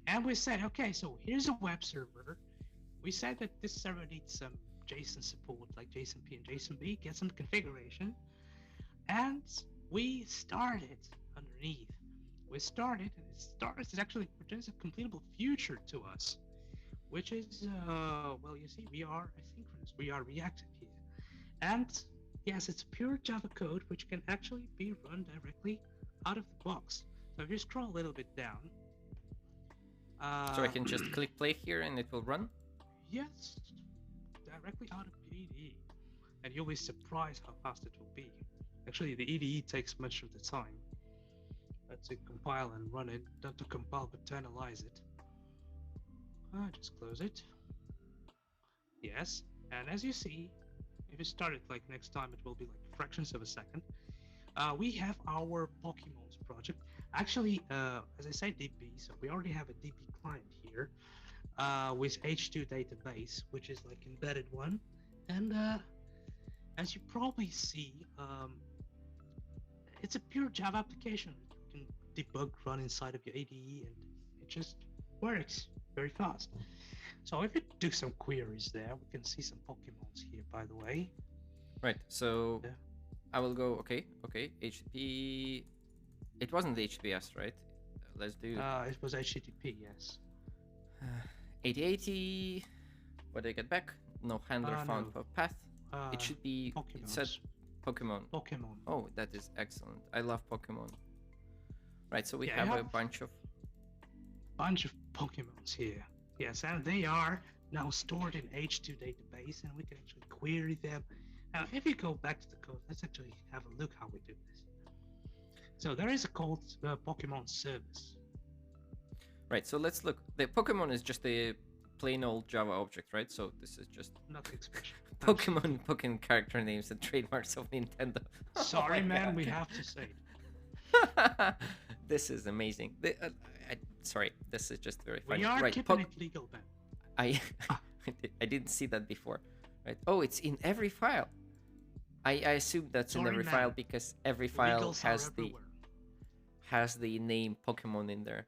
S2: And we said, okay, so here's a web server. We said that this server needs some JSON support, like JSON-P and JSON-B, get some configuration. And we started underneath. We started, and it actually presents a completable future to us, which is, well, you see, we are asynchronous, we are reactive here. And yes, it's pure Java code, which can actually be run directly out of the box. So if you scroll a little bit down.
S1: So I can just click play here and it will run?
S2: Yes, directly out of the IDE. And you'll be surprised how fast it will be. Actually, the IDE takes much of the time to compile and run it, not to compile but to analyze it. Just close it. Yes, and as you see, if you start it like next time, it will be like fractions of a second. We have our Pokemon's project. Actually, as I said, DB, so we already have a DB client here with H2 database, which is like embedded one. And as you probably see, it's a pure Java application. You can debug, run inside of your IDE, and it just works very fast. So if we do some queries there, we can see some Pokemons here, by the way.
S1: Right. So
S2: Yeah.
S1: I will go. Okay. HTTP. It wasn't the HTTPS, right? Let's do
S2: It was HTTP, yes.
S1: 8080. What did I get back? No handler found
S2: No.
S1: for path. It should be. It said
S2: Pokemon.
S1: Pokemon. Oh, that is excellent. I love Pokemon. Right. So we
S2: Yeah,
S1: have a bunch of
S2: Pokemons here. Yes, and they are now stored in H2 database, and we can actually query them. Now, if you go back to the code, let's actually have a look how we do this. So there is a called Pokemon service.
S1: Right, so let's look. The Pokemon is just a plain old Java object, right? So this is just
S2: nothing special.
S1: Pokemon character names and trademarks of Nintendo.
S2: Sorry, man, we have to say
S1: it. This is amazing. Sorry, this is just very funny.
S2: We are keeping it legal, man.
S1: I didn't see that before. Right? Oh, it's in every file. I assume that's in every file because every file has the name Pokemon in there.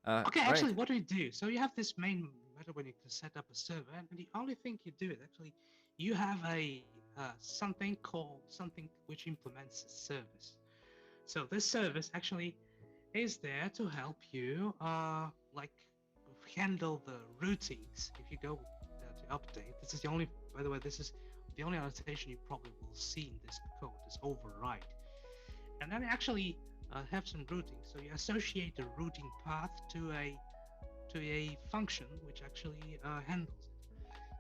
S2: Okay, actually, what do you do? So you have this main method when you can set up a server, and the only thing you do is actually you have a something which implements a service. So this service actually is there to help you like handle the routines. If you go to update, this is the only. By the way, this is the only annotation you probably will see in this code is override, and then actually have some routing. So you associate the routing path to a function which actually handles it.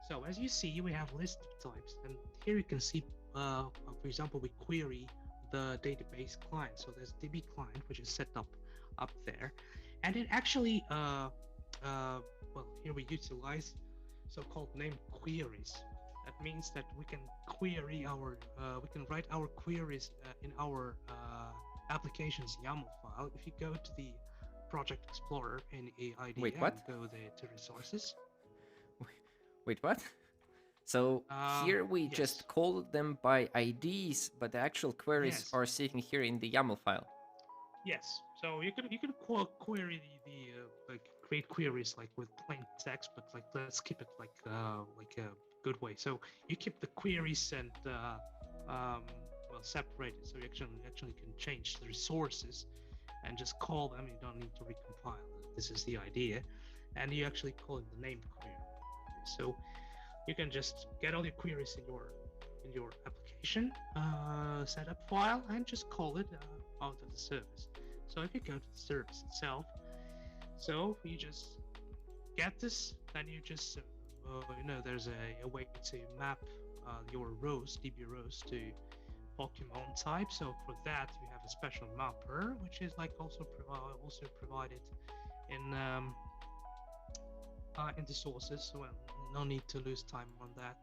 S2: So as you see, we have list of types, and here you can see, for example, we query the database client. So there's DB client, which is set up there, and it actually, well, here we utilize so-called named queries. That means that we can query we can write our queries in our applications YAML file. If you go to the Project Explorer in IDE,
S1: wait, what?
S2: Go there to resources.
S1: Wait, what? So here we just call them by IDs, but the actual queries are sitting here in the YAML file.
S2: Yes. So you can query the like create queries like with plain text, but like let's keep it like a good way. So you keep the queries and well separated, so you actually can change the resources and just call them. You don't need to recompile. This is the idea, and you actually call it the named query. So you can just get all your queries in your application setup file and just call it out of the service. So if you go to the service itself, so you just get this, then you just there's a way to map your rows, DB rows, to Pokemon type. So for that you have a special mapper, which is like also provided in the sources. Well, no need to lose time on that.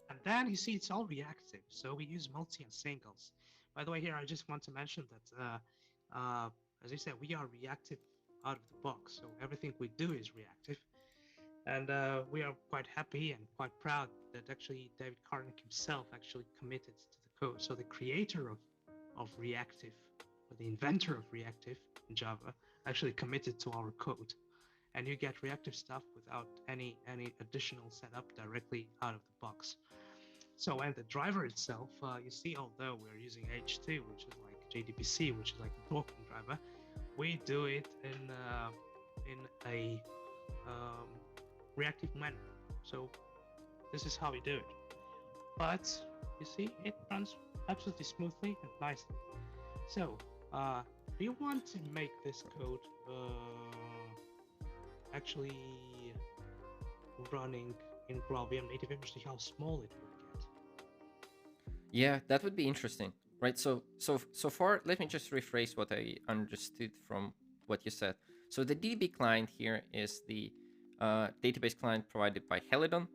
S2: And then you see it's all reactive, so we use multi and singles. By the way, here I just want to mention that as I said, we are reactive out of the box, so everything we do is reactive. And we are quite happy and quite proud that actually David Karnik himself actually committed to the code. So the creator of reactive, or the inventor of reactive in Java, actually committed to our code. And you get reactive stuff without any additional setup directly out of the box. So, and the driver itself, you see, although we're using H2, which is like JDBC, which is like a talking driver, we do it in a reactive manner. So this is how we do it. But you see, it runs absolutely smoothly and nicely. So we want to make this code actually running in GraalVM native image, to see how small it will get.
S1: Yeah, that would be interesting, right? So far, let me just rephrase what I understood from what you said. So the DB client here is the database client provided by Helidon,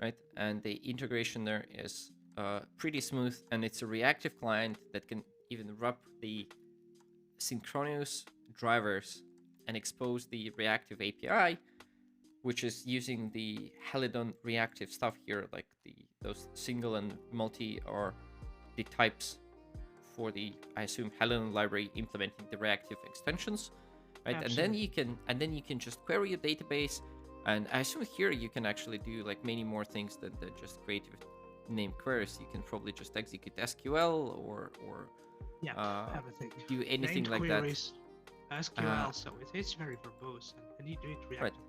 S1: right? And the integration there is pretty smooth, and it's a reactive client that can even wrap the synchronous drivers and expose the reactive API, which is using the Helidon reactive stuff here, like those single and multi are the types for the, I assume, Helidon library implementing the reactive extensions, right? Absolutely. And then you can just query your database, And I assume here you can actually do like many more things than just creative name queries. You can probably just execute SQL or
S2: Yeah,
S1: uh,
S2: everything.
S1: do anything
S2: Named
S1: like
S2: queries,
S1: that.
S2: SQL, so it's very verbose, and you do it
S1: Right.
S2: reactive.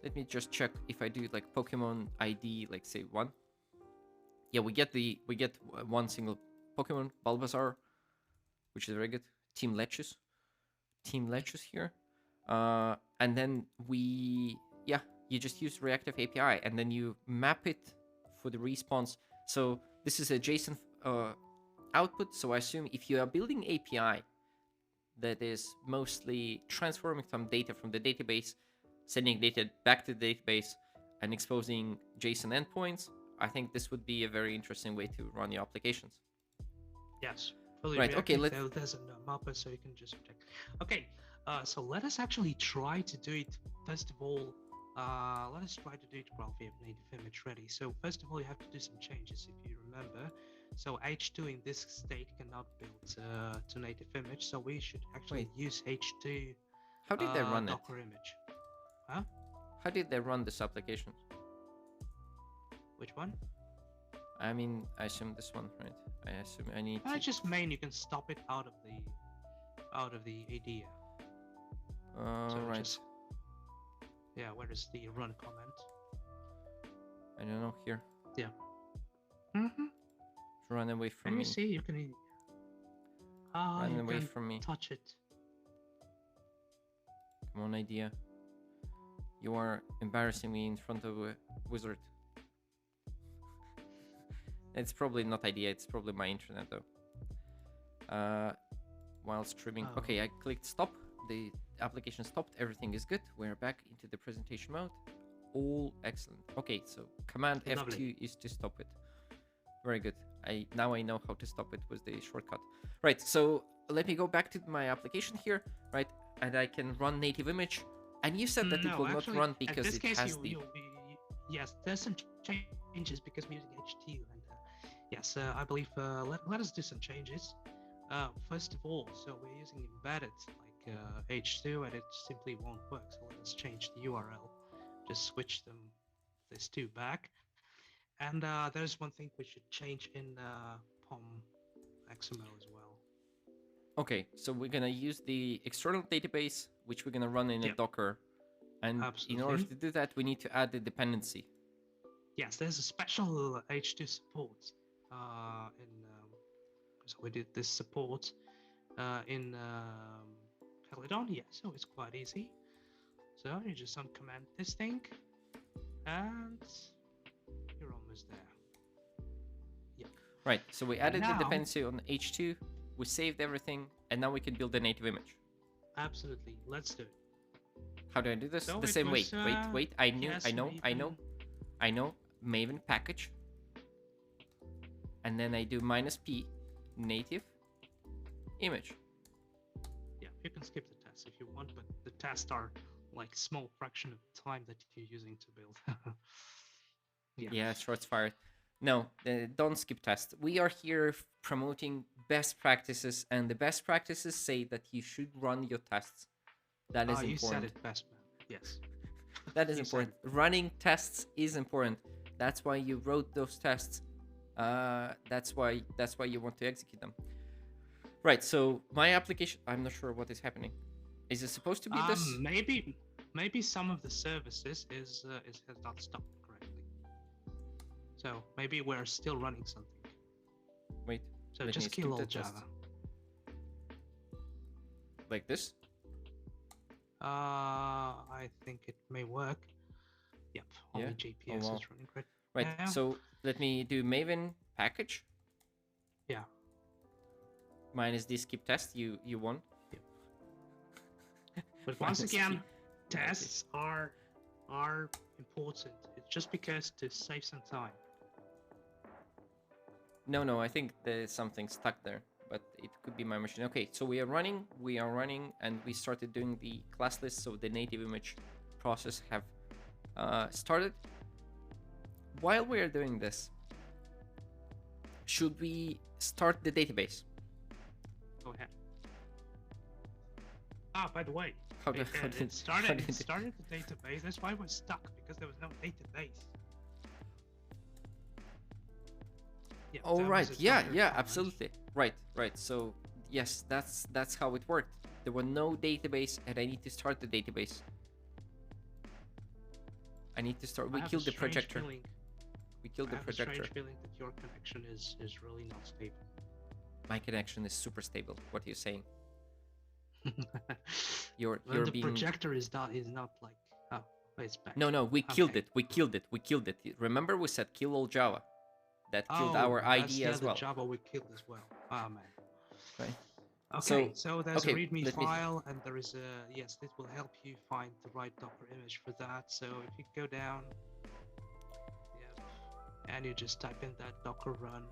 S1: Let me just check if I do like Pokemon ID, like say 1. Yeah, we get one single Pokemon, Bulbasaur, which is very good. Team Lechus here. And then you just use reactive API and then you map it for the response. So this is a JSON output. So I assume if you are building API that is mostly transforming some data from the database, sending data back to the database, and exposing JSON endpoints, I think this would be a very interesting way to run your applications.
S2: Yes, fully
S1: right. Okay.
S2: reactive. There's a mapper, so you can just check. Okay. So let us actually try to do it. First of all, let us try to do it GraalVM native image ready. So first of all, you have to do some changes if you remember. So H2 in this state cannot build to native image. So we should actually use H2
S1: How did they run
S2: Docker image. Huh?
S1: How did they run this application?
S2: Which one?
S1: I mean, I assume this one, right? I assume I need to...
S2: just main, you can stop it out of the IDEA. So
S1: right.
S2: Just, yeah, where is the run command?
S1: I don't know, here.
S2: Yeah. Mm-hmm.
S1: Run away from
S2: me.
S1: me.
S2: You see, you can...
S1: run
S2: you
S1: away
S2: can
S1: from me.
S2: Touch it.
S1: Come on, idea. You are embarrassing me in front of a wizard. It's probably not idea, it's probably my internet though. While streaming.
S2: Oh.
S1: Okay, I clicked stop. The application stopped. Everything is good. We're back into the presentation mode. All excellent. Okay, so Command F2 is to stop it. Very good. Now I know how to stop it with the shortcut. Right, so let me go back to my application here, right? And I can run native image. And you said that it will not run because it has the...
S2: Yes, there's some changes because we're using H2. And yes, I believe let us do some changes. First of all, so we're using embedded like H2 and it simply won't work. So let's change the URL. Just switch these two back. And there's one thing we should change in POM XML as well.
S1: Okay, so we're gonna use the external database, which we're gonna run in a Docker. And in order to do that, we need to add the dependency.
S2: Yes, there's a special H2 support so we did this support in Helidon. Yeah, so it's quite easy. So you just uncomment this thing, and you're almost there. Yeah.
S1: Right. So we added the dependency on H2. We saved everything, and now we can build a native image.
S2: Absolutely. Let's do it.
S1: How do I do this? So the same way. Wait. I know. Maven package. And then I do -p native image.
S2: Yeah, you can skip the tests if you want, but the tests are like small fraction of the time that you're using to build.
S1: Yeah, shots fired. No, don't skip tests. We are here promoting best practices, and the best practices say that you should run your tests. That is important.
S2: You said it best, man. Yes.
S1: That is important. Running tests is important. That's why you wrote those tests. That's why you want to execute them. Right. So my application, I'm not sure what is happening. Is it supposed to be this?
S2: Maybe some of the services has not stopped correctly. So maybe we're still running something.
S1: Wait.
S2: So just kill all Java.
S1: Like this?
S2: I think it may work. Yep, only GPS is running correct.
S1: Right, so let me do Maven package.
S2: Yeah.
S1: Minus the skip test, you won.
S2: Yep. But once again, tests are important. It's just because to save some time.
S1: No, I think there's something stuck there, but it could be my machine. Okay, so we are running, and we started doing the class list, so the native image process have started. While we are doing this, should we start the database?
S2: Go ahead. Ah, by the way,
S1: How do,
S2: it,
S1: how
S2: it,
S1: did,
S2: it started.
S1: how
S2: It
S1: did
S2: started the database. That's why it was stuck because there was no database. Yeah,
S1: Oh,
S2: that
S1: right.
S2: was a
S1: Yeah,
S2: Docker
S1: yeah,
S2: comment.
S1: absolutely. Right, right. So, yes, that's how it worked. There were no database, and I need to start the database. I need to start. We
S2: I have
S1: killed
S2: a
S1: the
S2: strange
S1: projector.
S2: feeling.
S1: We killed
S2: I
S1: the
S2: have a
S1: projector.
S2: strange feeling that your connection is really not stable.
S1: My connection is super stable. What are you saying?
S2: Well,
S1: You're
S2: the
S1: being.
S2: projector is not like. Oh, it's back.
S1: No, we killed
S2: Okay.
S1: it. We killed it. We killed it. Remember, we said kill all Java. That killed
S2: Oh,
S1: our
S2: that's
S1: ID
S2: the
S1: as
S2: other
S1: well.
S2: Java we killed as well. Oh man.
S1: Right.
S2: Okay, so there's
S1: okay,
S2: a README
S1: let me.
S2: file, and there is a yes. This will help you find the right Docker image for that. So if you go down, yep, and you just type in that Docker run.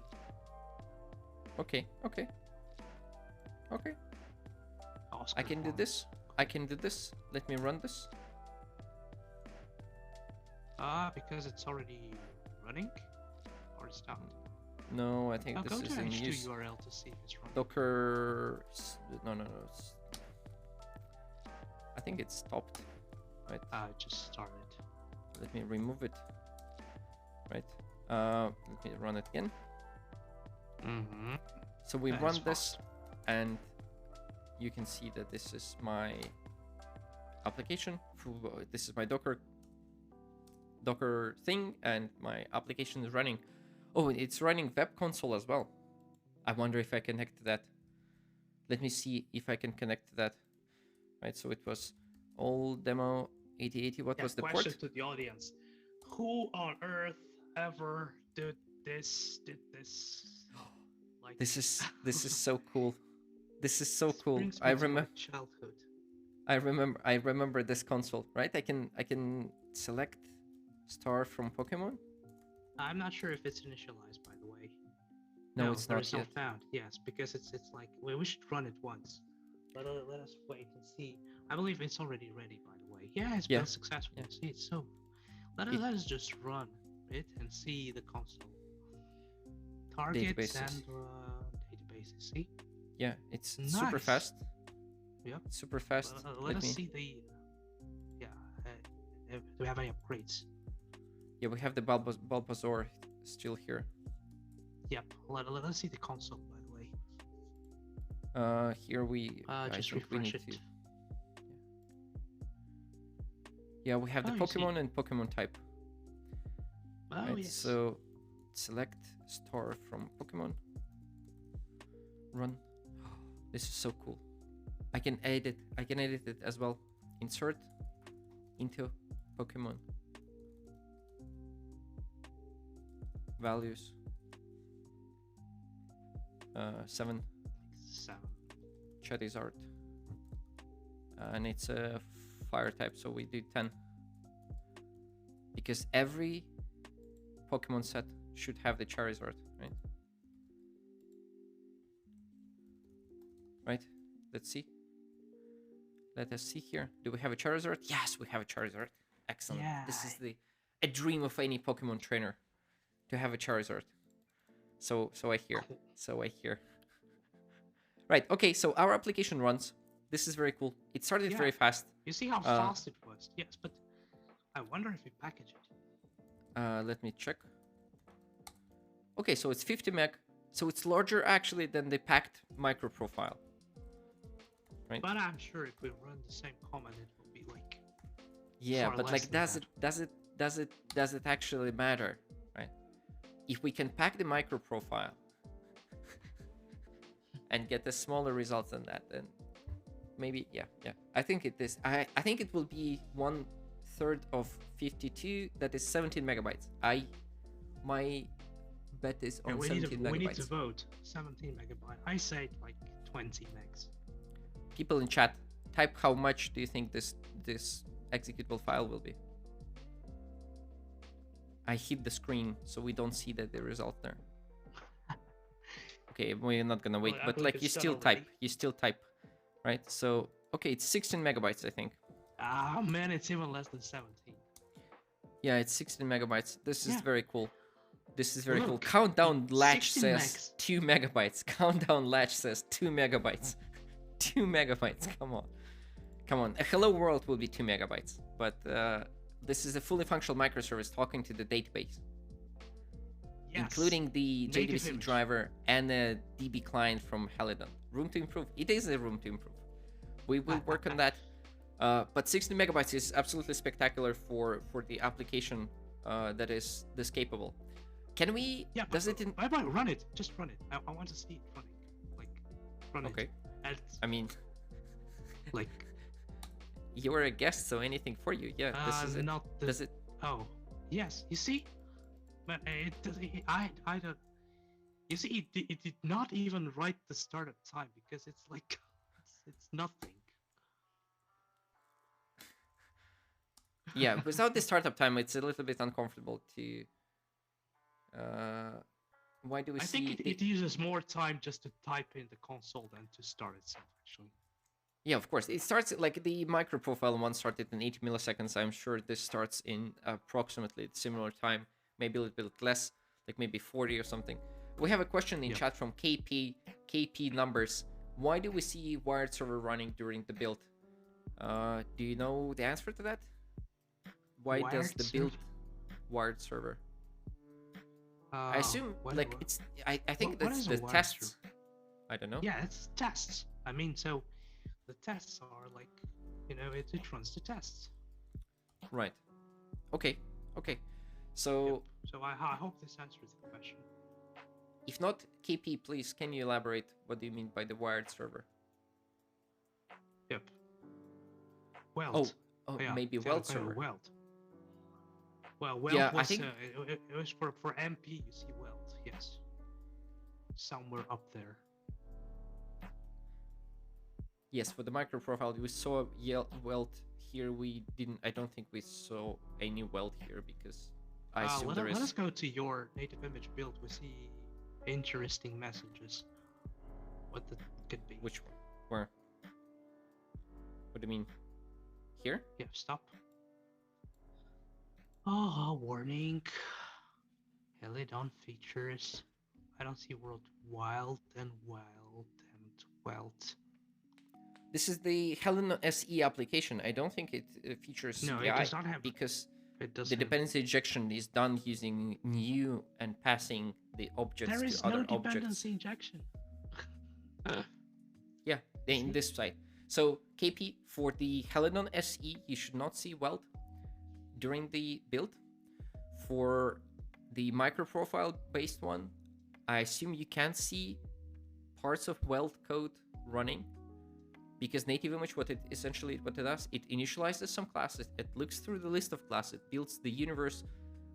S1: Okay.
S2: Oscar
S1: I can do
S2: font.
S1: this. I can do this. Let me run this.
S2: Because it's already running, or it's not.
S1: No, I think this
S2: Go
S1: is
S2: to
S1: in
S2: H2
S1: use.
S2: URL to see if it's running.
S1: Docker. No. I think it's stopped. Right.
S2: It just started.
S1: Let me remove it. Right. Let me run it again.
S2: Mm-hmm.
S1: So we
S2: That
S1: run
S2: is
S1: this,
S2: fast.
S1: and you can see that this is my application. This is my Docker thing, and my application is running. Oh, it's running web console as well. I wonder if I connect to that. Let me see if I can connect to that. Right, so it was old demo 8080. What was the
S2: question
S1: port?
S2: to the audience: who on earth ever did this? Like
S1: This is so cool. This is so cool.
S2: brings
S1: I
S2: me to my
S1: remember.
S2: childhood.
S1: I remember this console. Right, I can select star from Pokemon.
S2: I'm not sure if it's initialized, by the way.
S1: No, it's
S2: there
S1: not
S2: is
S1: yet.
S2: not found. Yes, because it's like we should run it once. Let us wait and see. I believe it's already ready, by the way. Yeah, it's
S1: Yeah.
S2: built successfully.
S1: Yeah.
S2: See, it's so. Let us just run it and see the console. Targets
S1: Databases.
S2: and databases. See?
S1: Yeah, it's super
S2: Nice.
S1: fast.
S2: Yep.
S1: Super fast.
S2: Let us see the. Yeah. Do we have any upgrades?
S1: Yeah, we have the Bulbasaur still here.
S2: Yep. Let us see the console, by the way.
S1: Here we.
S2: Just
S1: I think we
S2: refresh
S1: need
S2: it.
S1: to. Yeah, we have the
S2: you see.
S1: Pokemon and Pokemon type.
S2: Oh
S1: Right?
S2: yes.
S1: So select star from Pokemon. Run. This is so cool. I can edit it as well. Insert into Pokemon. Values. 7.
S2: 7.
S1: Charizard. And it's a fire type, so we do 10. Because every Pokemon set should have the Charizard, right? Right? Let's see. Let us see here. Do we have a Charizard? Yes, we have a Charizard. Excellent. This is a dream of any Pokemon trainer to have a Charizard. So I hear.
S2: Cool.
S1: So I hear. Right. Okay. So our application runs. This is very cool. It started very fast.
S2: You see how fast it was? Yes, but I wonder if we package it.
S1: Let me check. Okay, so it's 50 meg. So it's larger actually than the packed MicroProfile. Right.
S2: But I'm sure if we run the same command, it will be like.
S1: Yeah, but like,
S2: does
S1: it actually matter, right? If we can pack the MicroProfile and get a smaller result than that, then maybe yeah. I think it is. I think it will be 1/3 of 52. That is 17 megabytes. My bet is on 17 megabytes.
S2: We need to vote. 17 megabyte. I say like 20 megs.
S1: People in chat, type how much do you think this executable file will be. I hid the screen so we don't see the result there. Okay, we're not gonna wait, but like you still type, right? So okay, it's 16 megabytes, I think.
S2: Ah man, it's even less than 17.
S1: Yeah, it's 16 megabytes. This is very cool. This is very cool.
S2: Look,
S1: Countdown latch
S2: 16
S1: says
S2: megs.
S1: 2 megabytes. Countdown latch says 2 megabytes. 2 megabytes. Come on. Come on, a hello world will be 2 megabytes, but this is a fully functional microservice talking to the database, including the JDBC driver and a DB client from Helidon. Room to improve. It is a room to improve. We will work on that. But 60 megabytes is absolutely spectacular for the application that is this capable. Can we?
S2: Yeah.
S1: Does it?
S2: Run it. Just run it. I want to see it running. Like, run it.
S1: Okay.
S2: And,
S1: I mean,
S2: like,
S1: you are a guest, so anything for you. Yeah. This is
S2: not
S1: it.
S2: The,
S1: does it?
S2: Oh, yes. You see, but it does. I don't. You see, it did not even write the startup time because it's like, it's nothing.
S1: Yeah, without the startup time, it's a little bit uncomfortable to. Why do we see?
S2: I think it uses more time just to type in the console than to start itself, actually.
S1: Yeah, of course. It starts like the MicroProfile one started in 80 milliseconds. I'm sure this starts in approximately similar time, maybe a little bit less, like maybe 40 or something. We have a question in chat from KP numbers. Why do we see wired server running during the build? Do you know the answer to that? Why does the build wired server? I assume like it's. I think that's the tests. I don't know.
S2: Yeah, it's tests. I mean, so the tests are like, it runs the tests.
S1: Right. Okay. So.
S2: Yep. So I hope this answers the question.
S1: If not, KP, please, can you elaborate? What do you mean by the wired server?
S2: Yep. Weld.
S1: Oh, yeah. Maybe weld server.
S2: Weld. Well, weld was, I think it was for MP. You see weld, yes, somewhere up there.
S1: Yes, for the MicroProfile, we saw weld here. We didn't. I don't think we saw any weld here because I assume there is.
S2: Let us go to your native image build. We see interesting messages. What that could be?
S1: Which one? Where? What do you mean? Here?
S2: Yeah. Stop. Oh, warning. Helidon features. I don't see world wild and weld.
S1: This is the Helidon SE application. I don't think it features CPI
S2: it does not have,
S1: because the dependency injection is done using new and passing the objects
S2: to other objects. There is no dependency injection.
S1: Yeah, in this site. So KP, for the Helidon SE, you should not see weld during the build. For the MicroProfile based one, I assume you can see parts of weld code running because native image, what it does, it initializes some classes, it looks through the list of classes, it builds the universe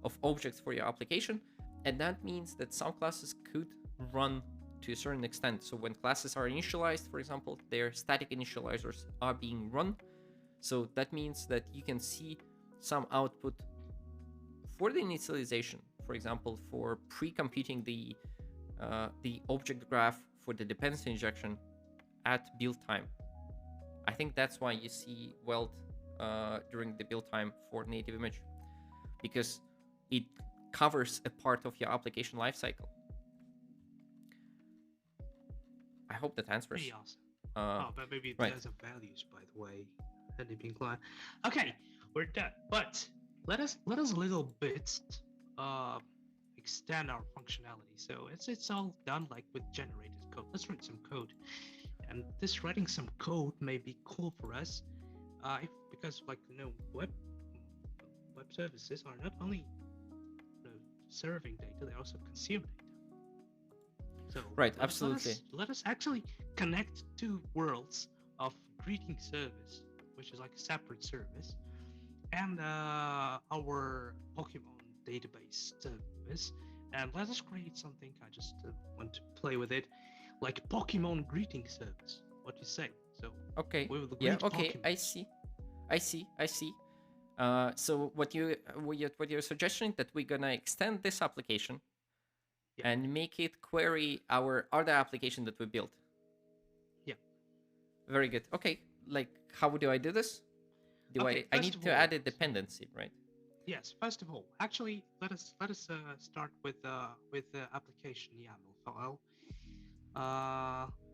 S1: of objects for your application, and that means that some classes could run to a certain extent. So when classes are initialized, for example, their static initializers are being run. So that means that you can see some output for the initialization, for example, for pre-computing the object graph for the dependency injection at build time. I think that's why you see weld during the build time for native image, because it covers a part of your application lifecycle. I hope that answers.
S2: Pretty awesome. But maybe it has values, by the way. Okay, we're done. But let us a little bit extend our functionality. So it's all done like with generated code. Let's write some code, and this writing some code may be cool for us, because web services are not only serving data, they also consume data. So absolutely. Let us actually connect two worlds of greeting service, which is like a separate service, and our Pokemon database service, and let us create something. I just want to play with it, like Pokemon greeting service. What do you say? So
S1: okay,
S2: Pokemon.
S1: I see. So what you're suggesting that we're gonna extend this application and make it query our other application that we built.
S2: Yeah.
S1: Very good. Okay, like how do I do this? I need to add a dependency, right?
S2: Yes. First of all, actually, let us start with the application YAML file,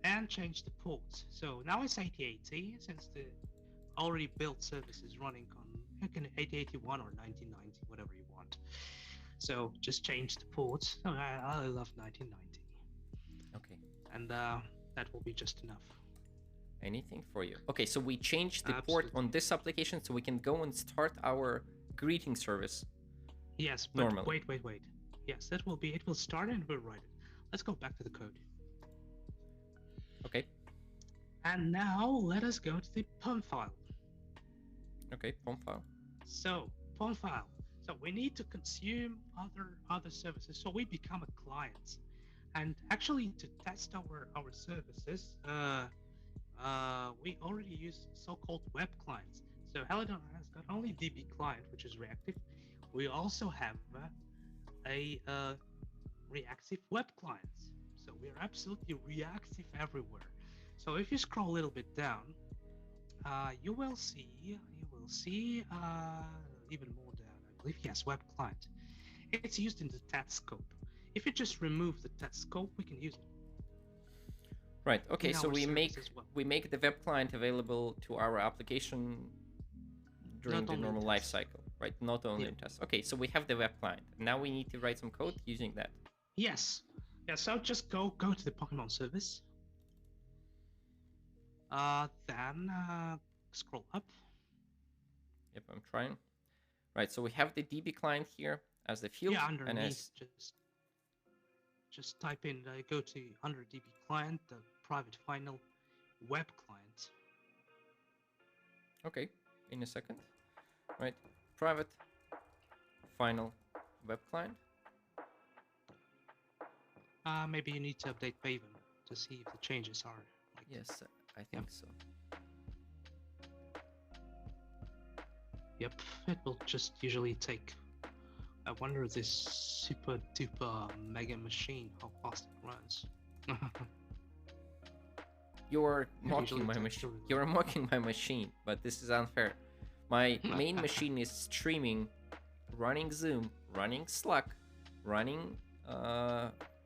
S2: and change the port. So now it's 8080 since the already built services running on 8081 or 1990, whatever you want. So just change the ports. Oh, I love 1990,
S1: Okay.
S2: and that will be just enough.
S1: Anything for you. Okay, so we changed the port
S2: Absolutely.
S1: on this application so we can go and start our greeting service.
S2: Yes, but
S1: Normally.
S2: wait. Yes, that will be, it will start and we'll write it. Let's go back to the code.
S1: Okay.
S2: And now let us go to the POM file.
S1: Okay, POM file.
S2: So POM file. So we need to consume other services. So we become a client. And actually to test our services, we already use so-called web clients. So Helidon has got only DB client, which is reactive. We also have a reactive web client. So we are absolutely reactive everywhere. So if you scroll a little bit down, you will see even more down, I believe. Yes, web client. It's used in the test scope. If you just remove the test scope, we can use it.
S1: Right. Okay.
S2: In
S1: So
S2: our
S1: we
S2: service
S1: make
S2: as well.
S1: we make the web client available to our application during
S2: Not
S1: the
S2: only in
S1: normal life
S2: tests.
S1: cycle, right? Not only
S2: Yeah.
S1: in tests. Okay. So we have the web client. Now we need to write some code using that.
S2: Yes. Yeah. So just go to the Pokemon service. Then scroll up.
S1: Yep, I'm trying. Right. So we have the DB client here as the field.
S2: Yeah,
S1: and
S2: underneath,
S1: as
S2: just type in, go to under DB client, the private final web client.
S1: Okay. In a second. Right. Private final web client.
S2: Maybe you need to update Maven to see if the changes are like.
S1: Yes, I think so.
S2: Yep, it will just usually take. I wonder this super duper mega machine, how fast it runs.
S1: You're
S2: It
S1: mocking
S2: usually
S1: my
S2: takes
S1: machine.
S2: really
S1: You're
S2: long.
S1: mocking my machine, but this is unfair. My main machine is streaming, running Zoom, running Slack, running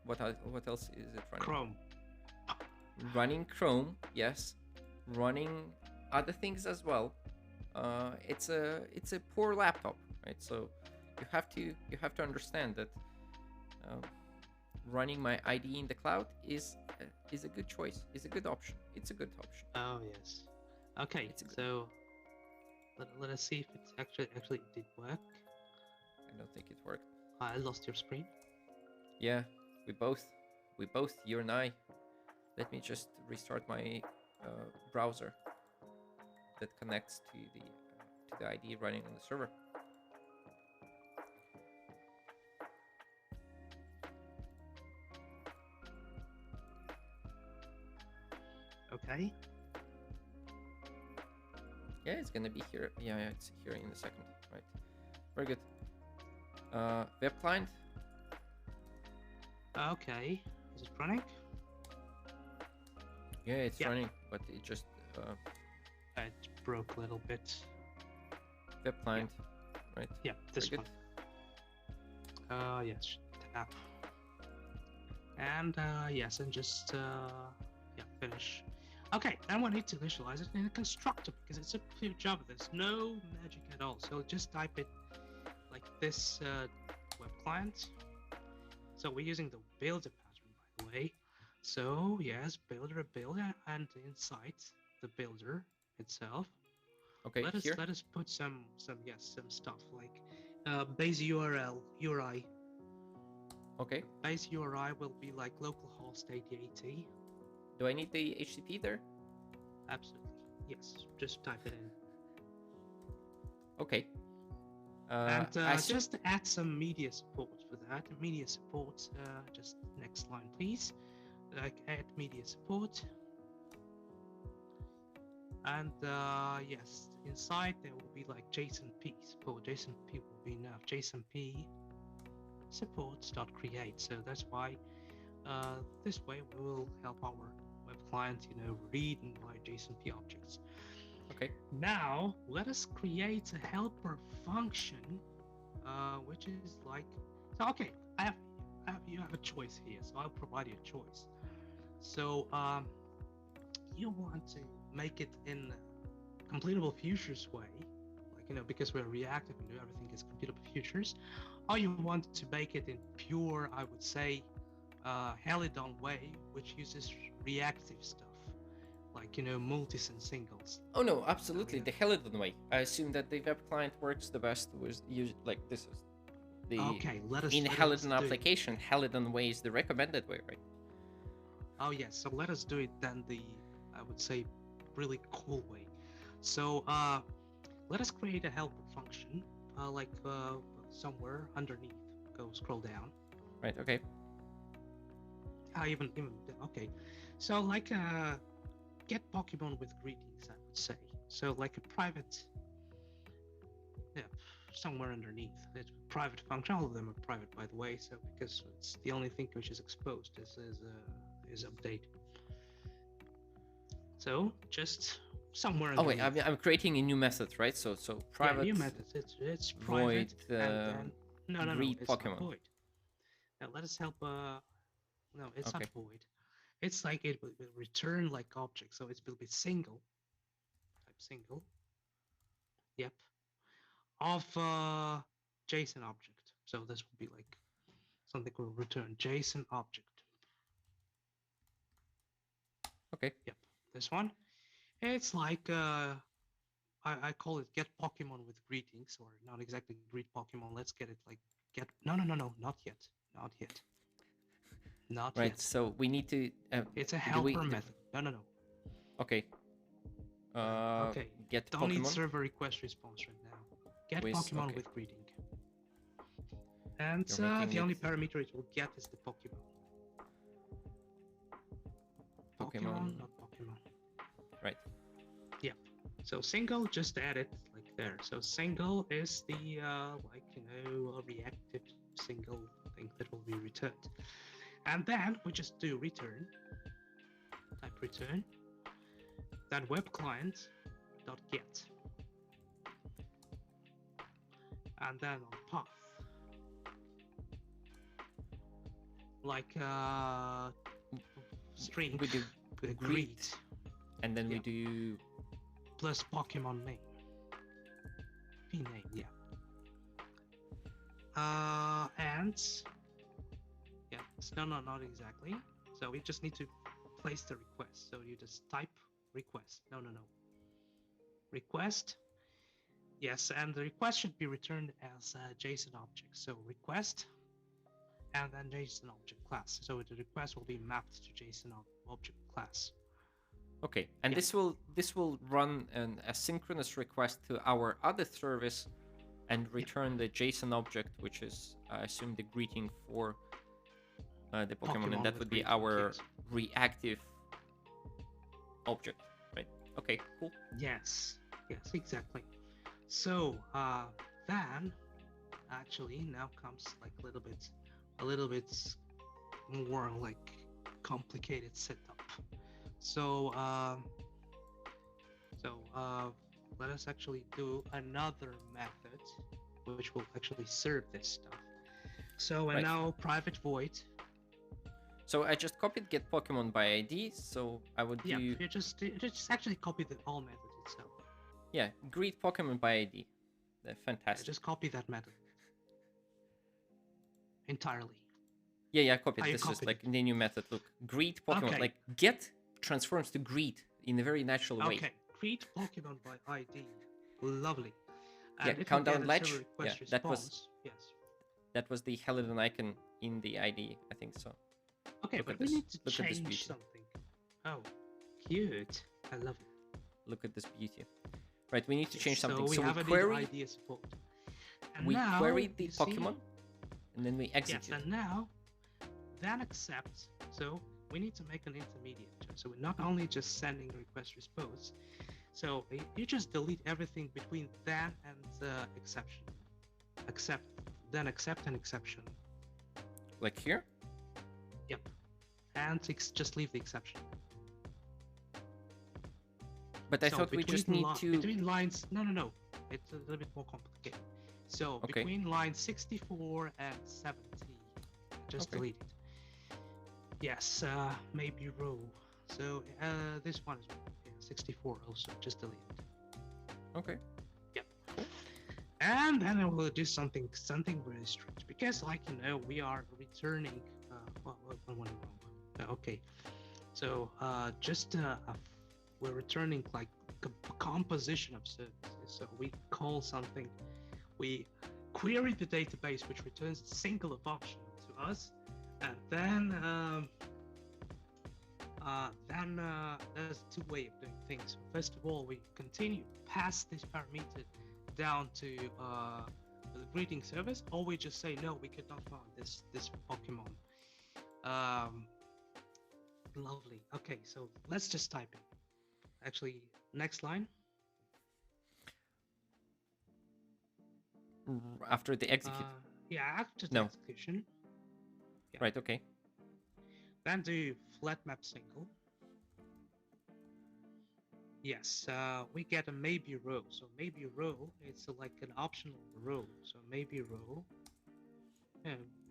S1: what else is it running?
S2: Chrome.
S1: Running Chrome, yes. Running other things as well. It's a poor laptop, right? So you have to understand that running my IDE in the cloud is a good choice. Is a good option. It's a good option.
S2: Oh yes. Okay, so let us see if it's actually did work.
S1: I don't think it worked.
S2: I lost your screen.
S1: Yeah, we both, you and I. Let me just restart my browser that connects to the IDE running on the server.
S2: Okay.
S1: Yeah, it's gonna be here. Yeah, it's here in a second. Right. Very good. Web client.
S2: Okay. Is it running?
S1: Yeah, it's running, but it just
S2: It broke a little bit.
S1: web client, right?
S2: Yeah, this
S1: Very
S2: one.
S1: good.
S2: Yes, tap. And yes, and just finish. Okay, then we need to initialize it in a constructor because it's a pure Java. There's no magic at all. So just type it like this web client. So we're using the builder pattern, by the way. So yes, builder, and inside the builder itself.
S1: Okay,
S2: Let us put some stuff like base URI.
S1: Okay.
S2: Base URI will be like localhost 8080.
S1: Do I need the HTTP there?
S2: Absolutely. Yes. Just type it in.
S1: Okay.
S2: And just add some media support for that. Media support. Just next line, please. Like add media support. And yes, inside there will be like JSONP support. JSONP will be enough. JSONP supports.create. So that's why this way we will help our web client, read and write JSONP objects.
S1: Okay.
S2: Now let us create a helper function, which is like, so okay, you have a choice here, so I'll provide you a choice. So you want to make it in completable futures way, like, because we're reactive and everything is completable futures, or you want to make it in pure, I would say, Helidon way, which uses reactive stuff, like, multis and singles.
S1: Oh no, absolutely, the Helidon way. I assume that the web client works the best with like this is the in Helidon application. Helidon way is the recommended way, right?
S2: Oh yes, so let us do it then the, I would say, really cool way. So let us create a helper function, like somewhere underneath. Go scroll down.
S1: Right. Okay.
S2: Even okay. So like get Pokemon with greetings, I would say. So like a private, yeah, somewhere underneath. It's a private function. All of them are private, by the way. So because it's the only thing which is exposed is update. So just somewhere underneath.
S1: Oh wait, I'm creating a new method, right? So private.
S2: Yeah, new method. It's private.
S1: Void.
S2: And then, no,
S1: greet
S2: it's
S1: Pokemon.
S2: not void. Now let us help. No, it's not void. It's like it will return like object. So it will be single. Type single. Yep. Of JSON object. So this will be like something will return JSON object.
S1: Okay.
S2: Yep. This one. It's like I call it get Pokemon with greetings, or not exactly greet Pokemon. Let's get it like get. No, not yet. Not yet. Not
S1: right,
S2: yet.
S1: So we need to.
S2: It's a helper method. No.
S1: Okay.
S2: Okay.
S1: Get
S2: Don't
S1: Pokemon.
S2: need server request response right now. Get Pokemon with greeting. And the only parameter it will get is the Pokemon. Pokemon, not Pokemon.
S1: Right.
S2: Yeah. So single, just add it like there. So single is the reactive single thing that will be returned. And then we just do return. Type return. Then web client dot get. And then on path, like string,
S1: we do
S2: greet,
S1: and then we do
S2: plus Pokemon name, name, yeah. And yeah, no, not exactly. So we just need to place the request. So you just type request. No. Request. Yes, and the request should be returned as a JSON object. So request, and then JSON object class. So the request will be mapped to JSON object class.
S1: Okay, and this will run an asynchronous request to our other service, and return the JSON object, which is I assume the greeting for the Pokemon, and that would be our reactive object, right? Okay, cool.
S2: Yes, exactly. So then actually now comes like a little bit more like complicated setup. So let us actually do another method which will actually serve this stuff. So and now private void.
S1: So I just copied get Pokemon by ID. So I would do.
S2: You just actually copy the all method itself.
S1: Yeah, greet Pokemon by ID. Fantastic.
S2: Just copy that method entirely.
S1: Yeah, I copied. This is like the new method. Look, greet Pokemon. Like get transforms to greet in a very natural way.
S2: Okay, greet Pokemon by ID. Lovely.
S1: And yeah, countdown latch. Yeah, that was the Helidon icon in the ID. I think so.
S2: Okay, but we need to change something. Oh, cute. I love it.
S1: Look at this beauty. Right, we need to change something.
S2: So we have
S1: query
S2: ID support. And
S1: we
S2: now,
S1: query the Pokemon, and then we execute.
S2: Yes, and now, then accept. So we need to make an intermediate. So we're not only just sending request response. So you just delete everything between then and exception. Accept, then accept and exception.
S1: Like here?
S2: Yep. And just leave the exception.
S1: But I thought we just need to...
S2: Between lines... No. It's a little bit more complicated. So between lines 64 and 70, just delete it. Yes, maybe row. So this one is 64 also, just delete it.
S1: Okay.
S2: Yep. And then I will do something very strange because, like we are returning. Okay. So we're returning like a composition of services. So we call something. We query the database, which returns a single function to us, and then there's two ways of doing things. First of all, we continue pass this parameter down to the greeting service, or we just say no, we could not find this Pokemon. Lovely. Okay, so let's just type it. Actually, next line.
S1: After the execute.
S2: After the execution.
S1: Yeah. Right. Okay.
S2: Then do flat map single. Yes, we get a maybe row. So maybe row, it's like an optional row. So maybe row.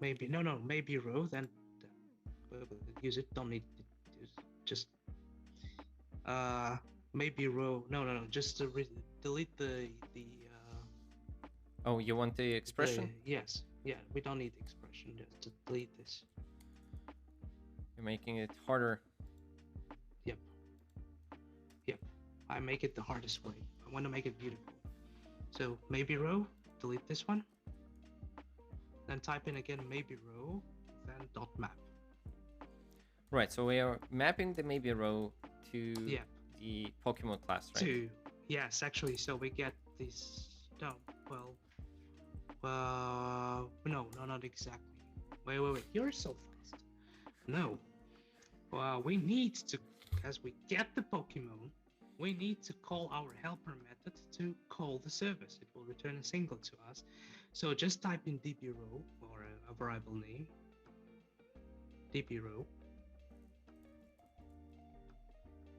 S2: Maybe maybe row. Then use it. Don't need it. Just maybe row. No. Just delete the.
S1: Oh, you want the expression?
S2: Yes. Yeah, we don't need the expression. Just to delete this.
S1: You're making it harder.
S2: Yep. I make it the hardest way. I want to make it beautiful. So maybe row, delete this one. Then type in again maybe row, then dot map.
S1: Right, so we are mapping the maybe row to the Pokemon class, right?
S2: Yes, actually, so we get this. No, no, not exactly. Wait, you're so fast. No. We need to, as we get the Pokemon, we need to call our helper method to call the service. It will return a single to us. So just type in dbRow or a variable name. dbRow.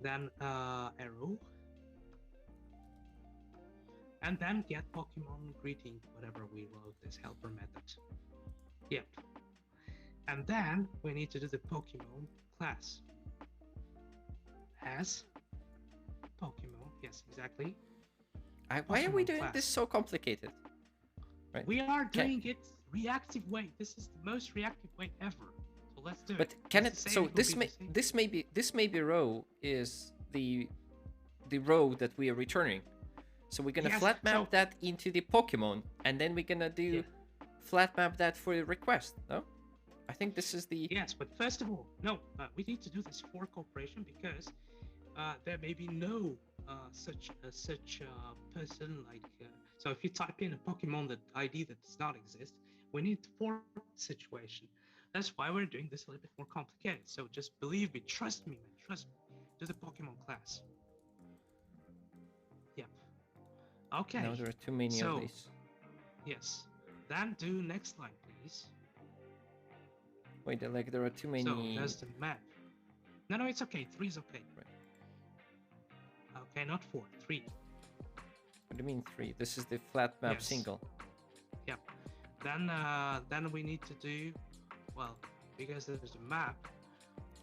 S2: Then arrow. And then get Pokemon greeting, whatever we wrote this helper method. Yep. And then we need to do the Pokemon class. As Pokemon, yes, exactly.
S1: Why are we doing this so complicated? Right.
S2: We are doing it reactive way. This is the most reactive way ever. So let's do it.
S1: But can it? So this may be row is the row that we are returning. So we're gonna flat map that into the Pokemon, and then we're gonna do flat map that for the request. No, I think this is the.
S2: Yes, but first of all, no, we need to do this fork operation because there may be no such person like. So if you type in a Pokemon that ID that does not exist, we need to fork situation. That's why we're doing this a little bit more complicated. So just believe me, trust me, man, trust me. Do the Pokemon class. Yep. Okay.
S1: Now there are too many of these.
S2: Yes. Then do next line, please.
S1: Wait, like there are too many.
S2: So there's the map. No, it's okay. 3 is okay. Right. Okay, not 4. 3.
S1: What do you mean 3? This is the flat map single.
S2: Yep. Then we need to do, well, because there's a map,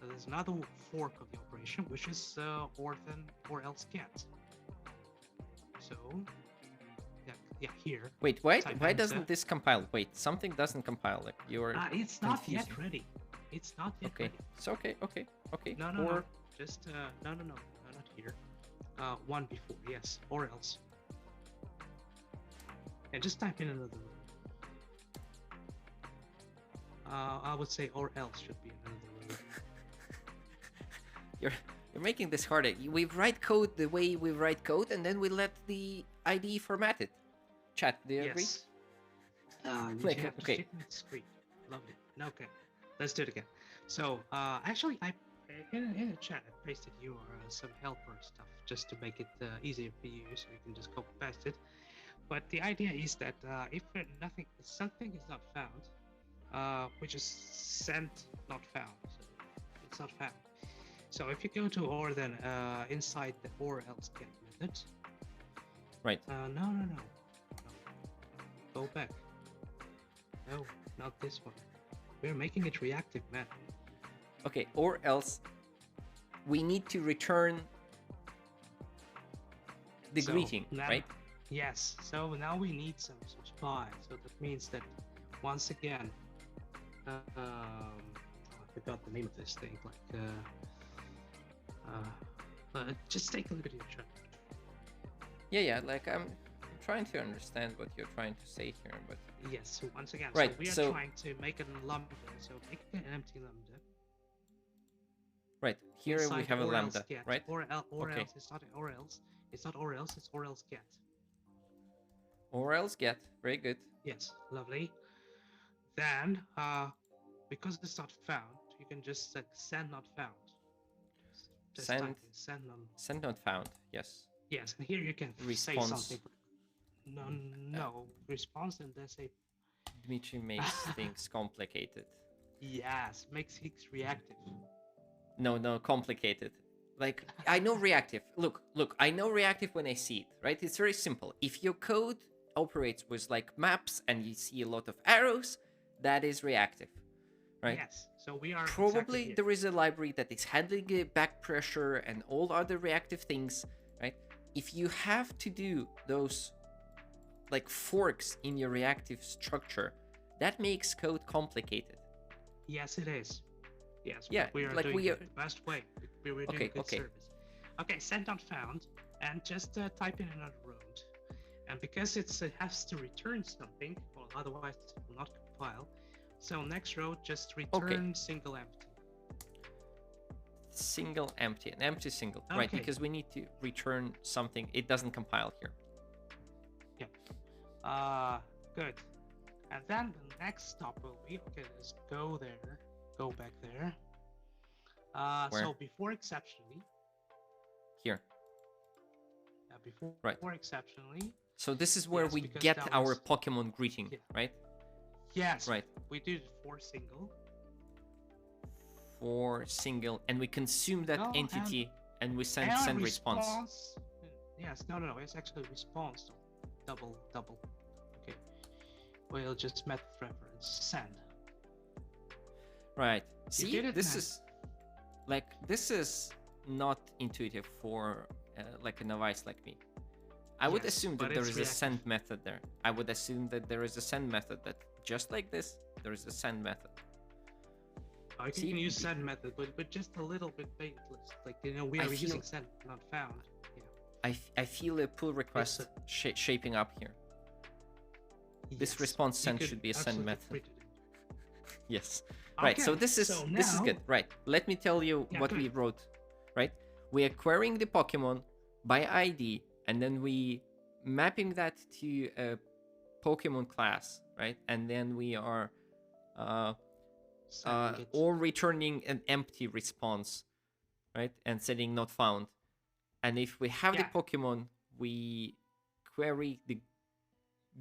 S2: there's another fork of the operation, which is or else get. So, here.
S1: Wait, why doesn't this compile? Wait, something doesn't compile. Like you're.
S2: It's not yet ready. It's not yet ready.
S1: It's okay.
S2: No. Just no, not here. One before, yes, or else. And just type in another row. I would say or else should be another row.
S1: You're making this harder. We write code the way we write code, and then we let the IDE format it. Chat, do you agree?
S2: Okay. Lovely. Okay, let's do it again. So, actually, in the chat I pasted some helper stuff just to make it easier for you, so you can just copy paste it. But the idea is that if something is not found, we just send not found. So it's not found. So if you go to or, then inside the or else get method.
S1: Right.
S2: No. Go back. No, not this one. We're making it reactive, man.
S1: Okay, or else we need to return the
S2: So
S1: greeting,
S2: now,
S1: right?
S2: yes. So now we need some spy. So that means that once again, I forgot the name of this thing. Like, just take a look at your chart.
S1: Yeah. Like I'm trying to understand what you're trying to say here, but
S2: Yes. So once again,
S1: right.
S2: so we are
S1: So
S2: trying to make a lambda. So make an empty lambda.
S1: right here we
S2: Inside
S1: have a
S2: or else
S1: lambda,
S2: get,
S1: right?
S2: or
S1: Okay.
S2: else it's not or else. It's not or else. It's or else get.
S1: Or else get. Very good.
S2: Yes. Lovely. Then, because it's not found, you can just like send not found. Just type
S1: Send
S2: in send not.
S1: send not found. Yes.
S2: Yes, and here you can say
S1: Response.
S2: something. No response, and then say
S1: Dmitry makes things complicated.
S2: yes, makes things reactive.
S1: No, complicated. Like I know reactive. Look, I know reactive when I see it, right? It's very simple. If your code operates with like maps and you see a lot of arrows, that is reactive, right?
S2: Yes, so we are
S1: Probably
S2: exactly
S1: there is a library that is handling back pressure and all other reactive things, right? If you have to do those like forks in your reactive structure, that makes code complicated.
S2: Yes, it is. Yes,
S1: Yeah,
S2: we are
S1: like
S2: doing
S1: we are...
S2: it the best way. We were doing good service. Okay, send not found, and just type in another road. And because it has to return something, well, otherwise it will not compile. So next row, just return single empty.
S1: Single empty, an empty single, right? Because we need to return something. It doesn't compile here.
S2: Yeah. Good. And then the next stop will be, okay, let's go there, go back there. So before exceptionally.
S1: Here.
S2: Before exceptionally.
S1: So this is where we get our Pokemon greeting, right?
S2: Yes.
S1: Right.
S2: We do for single.
S1: For single, and we consume that entity, and we send response.
S2: Yes. No. It's actually response. Double. Okay. We'll just method reference send.
S1: Right. See, this is not intuitive for like a novice like me. I would assume that there is a send method there. I would assume that there is a send method that just like this, there is a send method.
S2: I can use send method, but just a little bit baitless. Like, we are using send, not found. Yeah.
S1: I feel a pull request shaping up here. Yes. This response send should be a send method. Yes. Okay. Right. So this is good. Right. Let me tell you what we wrote. Right. We are querying the Pokemon by ID, and then we mapping that to a Pokemon class, right? And then we are or returning an empty response, right? And setting not found. And if we have the Pokemon, we query the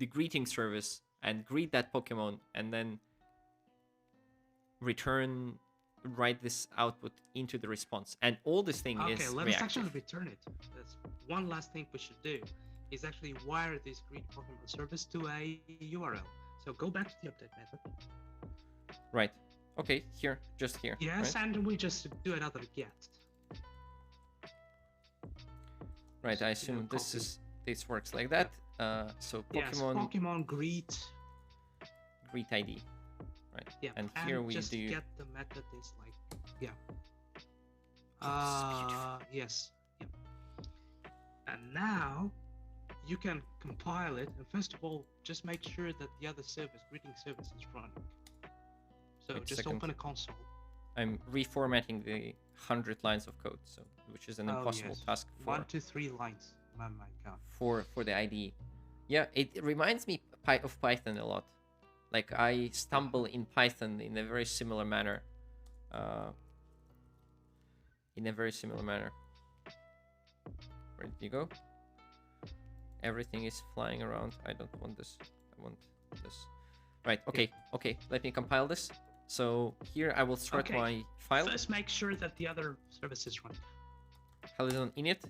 S1: greeting service and greet that Pokemon, and then write this output into the response. And all this thing is reactive.
S2: Let us actually return it. That's one last thing we should do is actually wire this greet Pokemon service to a URL. So go back to the update method.
S1: Right. Okay, just here.
S2: Yes, right? And we just do another get.
S1: Right, so, I assume this works like that. So
S2: Pokemon greet
S1: ID. Right.
S2: Yeah.
S1: And here we
S2: just
S1: do
S2: get the method is like yes. Yep. And now you can compile it, and first of all, just make sure that the other service, greeting service, is running. So just open a console.
S1: I'm reformatting the 100 lines of code, so which is an impossible task for
S2: 1 to 3 lines. Oh my god.
S1: For the IDE. Yeah, it reminds me of Python a lot. Like I stumble in Python in a very similar manner. Where did you go? Everything is flying around. I don't want this. I want this. Right. Okay. Okay. Let me compile this. So here I will start my file.
S2: First, make sure that the other service is running.
S1: Helidon init.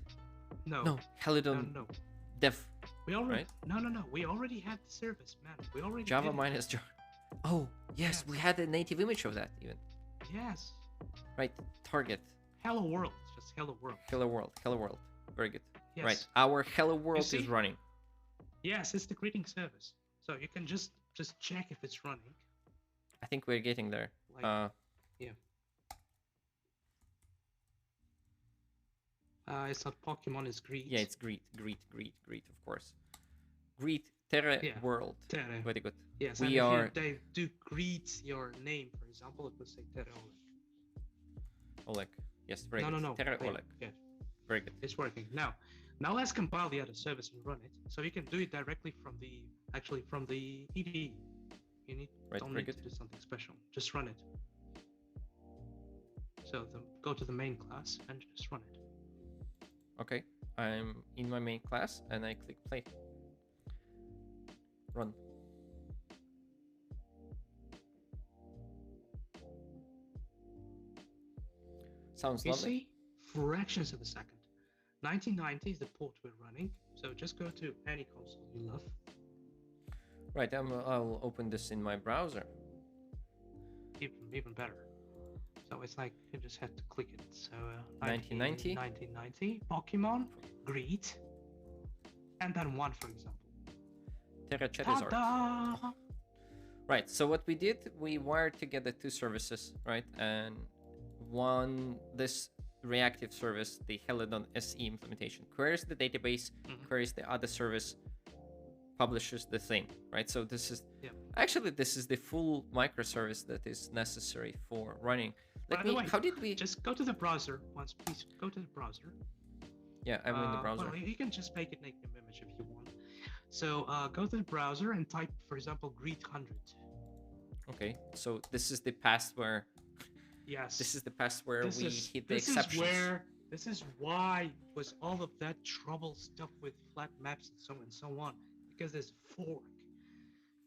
S2: No.
S1: Helidon dev.
S2: We already.
S1: Right?
S2: No. We already had the service, man. We already.
S1: Java minus Java. Oh yes, we had a native image of that even.
S2: Yes.
S1: Right. Target.
S2: Hello world. It's just hello world.
S1: Hello world. Hello world. Very good.
S2: Yes.
S1: Right. Our hello world is running.
S2: Yes, it's the greeting service. So you can just check if it's running.
S1: I think we're getting there.
S2: Like, yeah. It's not Pokemon, it's greet.
S1: Yeah, it's greet, of course. Greet Terra world.
S2: Terra.
S1: Very good.
S2: Yes,
S1: we are.
S2: If they do greet your name, for example, it will say Terra Oleg.
S1: Oleg. Yes, very good.
S2: No.
S1: Terra
S2: Wait,
S1: Oleg.
S2: yeah.
S1: Very good.
S2: It's working. Now let's compile the other service and run it. So you can do it directly from the ED. You don't need to do something special. Just run it. So go to the main class and just run it.
S1: Okay, I'm in my main class and I click play. Run. Sounds lovely.
S2: You see, fractions of a second. 1990 is the port we're running. So just go to any console you love.
S1: Right, I'll open this in my browser.
S2: Even better. So it's like you just have to click it. So
S1: 1990,
S2: Pokemon, greet, and then one, for example.
S1: Terra Charizard. Right, so what we did, we wired together two services, right? And this reactive service, the Helidon SE implementation, queries the database, queries the other service, publishes the thing, right? So this is actually this is the full microservice that is necessary for running. How did we
S2: just go to the browser once? Please go to the browser.
S1: Yeah, I'm in the browser.
S2: Well, you can just make it native image if you want. So go to the browser and type, for example, greet 100.
S1: Okay, so this is the past where.
S2: Yes.
S1: This is the past where we hit the exceptions.
S2: This is why was all of that trouble stuff with flat maps and so on, because there's fork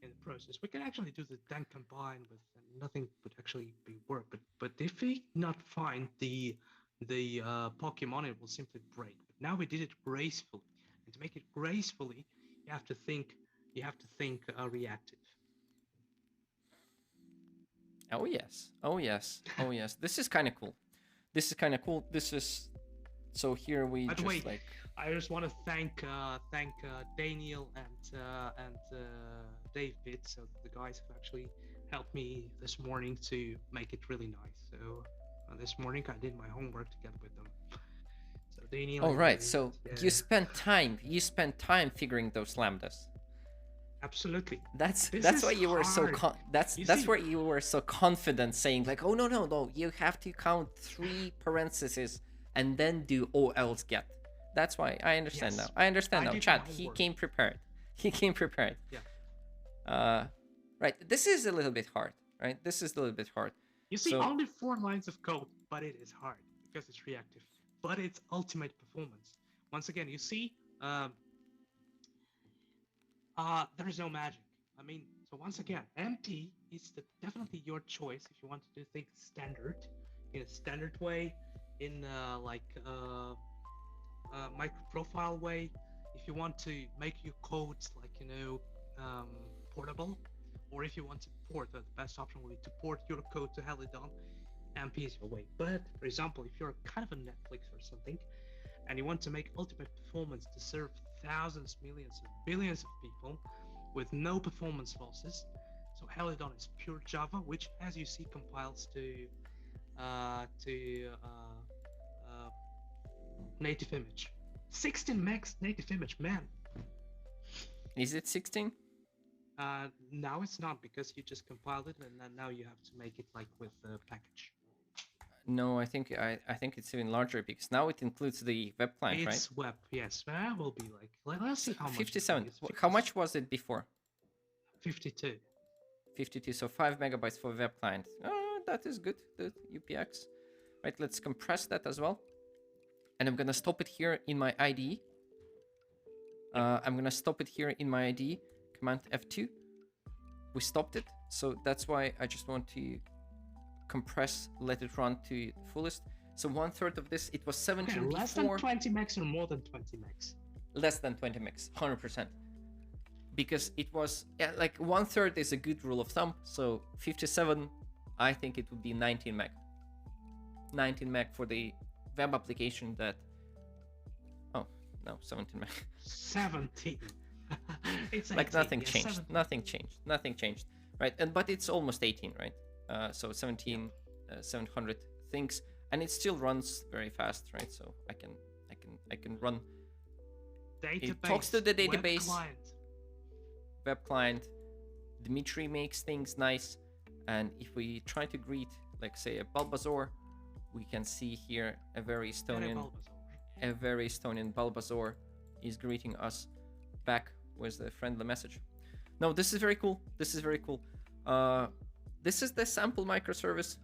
S2: in the process. We can actually do the then combine with, and nothing would actually be work. But if we not find the Pokemon, it will simply break. But now we did it gracefully, and to make it gracefully, you have to think reactive.
S1: Oh yes. This is kind of cool. This is so here we
S2: By the
S1: just
S2: way,
S1: like.
S2: I just want to thank Daniel and David, so the guys who actually helped me this morning to make it really nice. So this morning I did my homework together with them. So Daniel.
S1: Oh right, so you spent time figuring those lambdas.
S2: Absolutely.
S1: That's why you were so that's where you were so confident saying like, oh no, you have to count 3 parentheses and then do O else get. That's why I understand now. I understand now. Chad, he came prepared. Yeah. Right. This is a little bit hard, right?
S2: You see, only 4 lines of code, but it is hard because it's reactive. But it's ultimate performance. Once again, you see, there is no magic. I mean, so once again, MP is definitely your choice if you want to do things standard, in a standard way, in MicroProfile way. If you want to make your codes portable, or if you want to port, the best option will be to port your code to Helidon. MP is your way. But for example, if you're kind of a Netflix or something, and you want to make ultimate performance to serve thousands, millions, and billions of people with no performance losses, so Helidon is pure Java, which, as you see, compiles to native image. 16 megs native image, man.
S1: Is it 16?
S2: Now it's not, because you just compiled it, and then now you have to make it like with the package.
S1: No, I think it's even larger, because now it includes the web client, right?
S2: It's web, yes. That will be let's see how much.
S1: 57. How much was it before?
S2: 52.
S1: 52. So 5 megabytes for web client. That is good. The UPX. Right. Let's compress that as well. And I'm gonna stop it here in my IDE. Command F2. We stopped it. So that's why I just want to compress, let it run to fullest. So 1/3 of this, it was 17 before.
S2: Less than 20 megs or more than 20 megs?
S1: Less than 20 megs, 100%. Because it was, like 1/3 is a good rule of thumb. So 57, I think it would be 19 meg. 19 meg for the web application that, No, 17 meg.
S2: 17. It's 18.
S1: Like nothing
S2: Yeah,
S1: changed.
S2: 17.
S1: Nothing changed. Right, but it's almost 18, right? So 17, 700 things, and it still runs very fast, right? So I can run.
S2: Database.
S1: It talks to the database.
S2: Web
S1: Web client. Dmitry makes things nice, and if we try to greet, like say a Bulbasaur, we can see here a very Estonian Bulbasaur is greeting us back with a friendly message. No, this is very cool. This is very cool. This is the sample microservice.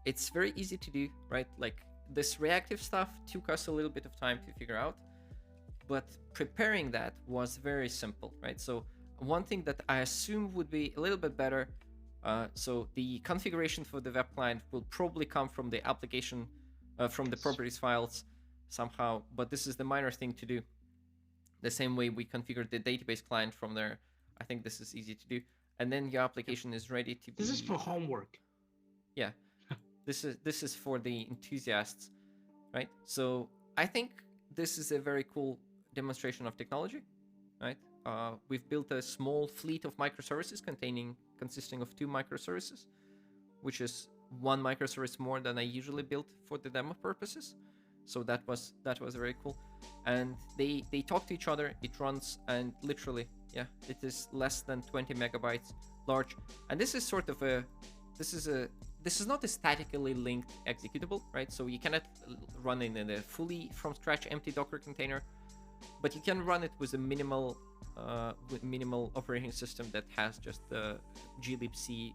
S1: It's very easy to do, right? Like this reactive stuff took us a little bit of time to figure out, but preparing that was very simple, right? So one thing that I assume would be a little bit better, so the configuration for the web client will probably come from the application, from the properties files somehow, but this is the minor thing to do. The same way we configured the database client from there. I think this is easy to do. And then your application is ready to be...
S2: This is for homework.
S1: Yeah, this is for the enthusiasts, right? So I think this is a very cool demonstration of technology, right? We've built a small fleet of microservices consisting of 2 microservices, which is 1 microservice more than I usually build for the demo purposes. So that was very cool. And they talk to each other, it runs, and literally, yeah, it is less than 20 megabytes large. And this is sort of this is not a statically linked executable, right? So you cannot run it in a fully from scratch empty Docker container, but you can run it with a minimal operating system that has just the glibc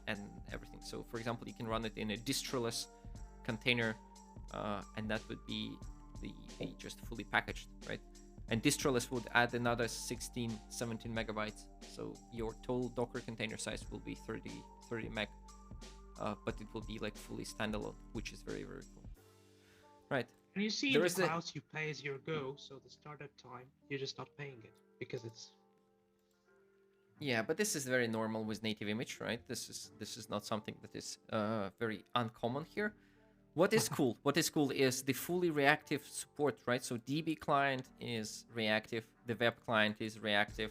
S1: and everything. So for example, you can run it in a distroless container, and that would be the just fully packaged, right? And distroless would add another 16, 17 megabytes. So your total Docker container size will be 30 meg, but it will be like fully standalone, which is very, very cool. Right.
S2: And you see in the clouds you pay as you go, so the startup time, you're just not paying it because it's...
S1: Yeah, but this is very normal with native image, right? This is not something that is very uncommon here. What is cool? What is cool is the fully reactive support, right? So DB client is reactive, the web client is reactive.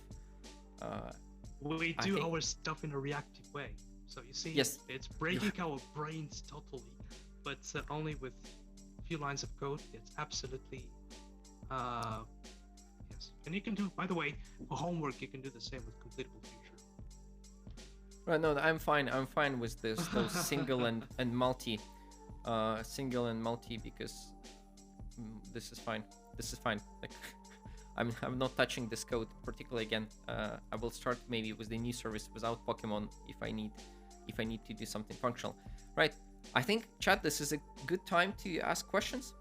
S2: We do our stuff in a reactive way. So you see,
S1: yes,
S2: it's breaking our brains totally, but only with a few lines of code. It's absolutely, yes. And you can do, by the way, for homework, you can do the same with completable future.
S1: Right, no, I'm fine with this, those single and multi. Single and multi, because this is fine. Like I'm not touching this code particularly again. I will start maybe with the new service without Pokemon if I need to do something functional. Right. I think, chat, this is a good time to ask questions.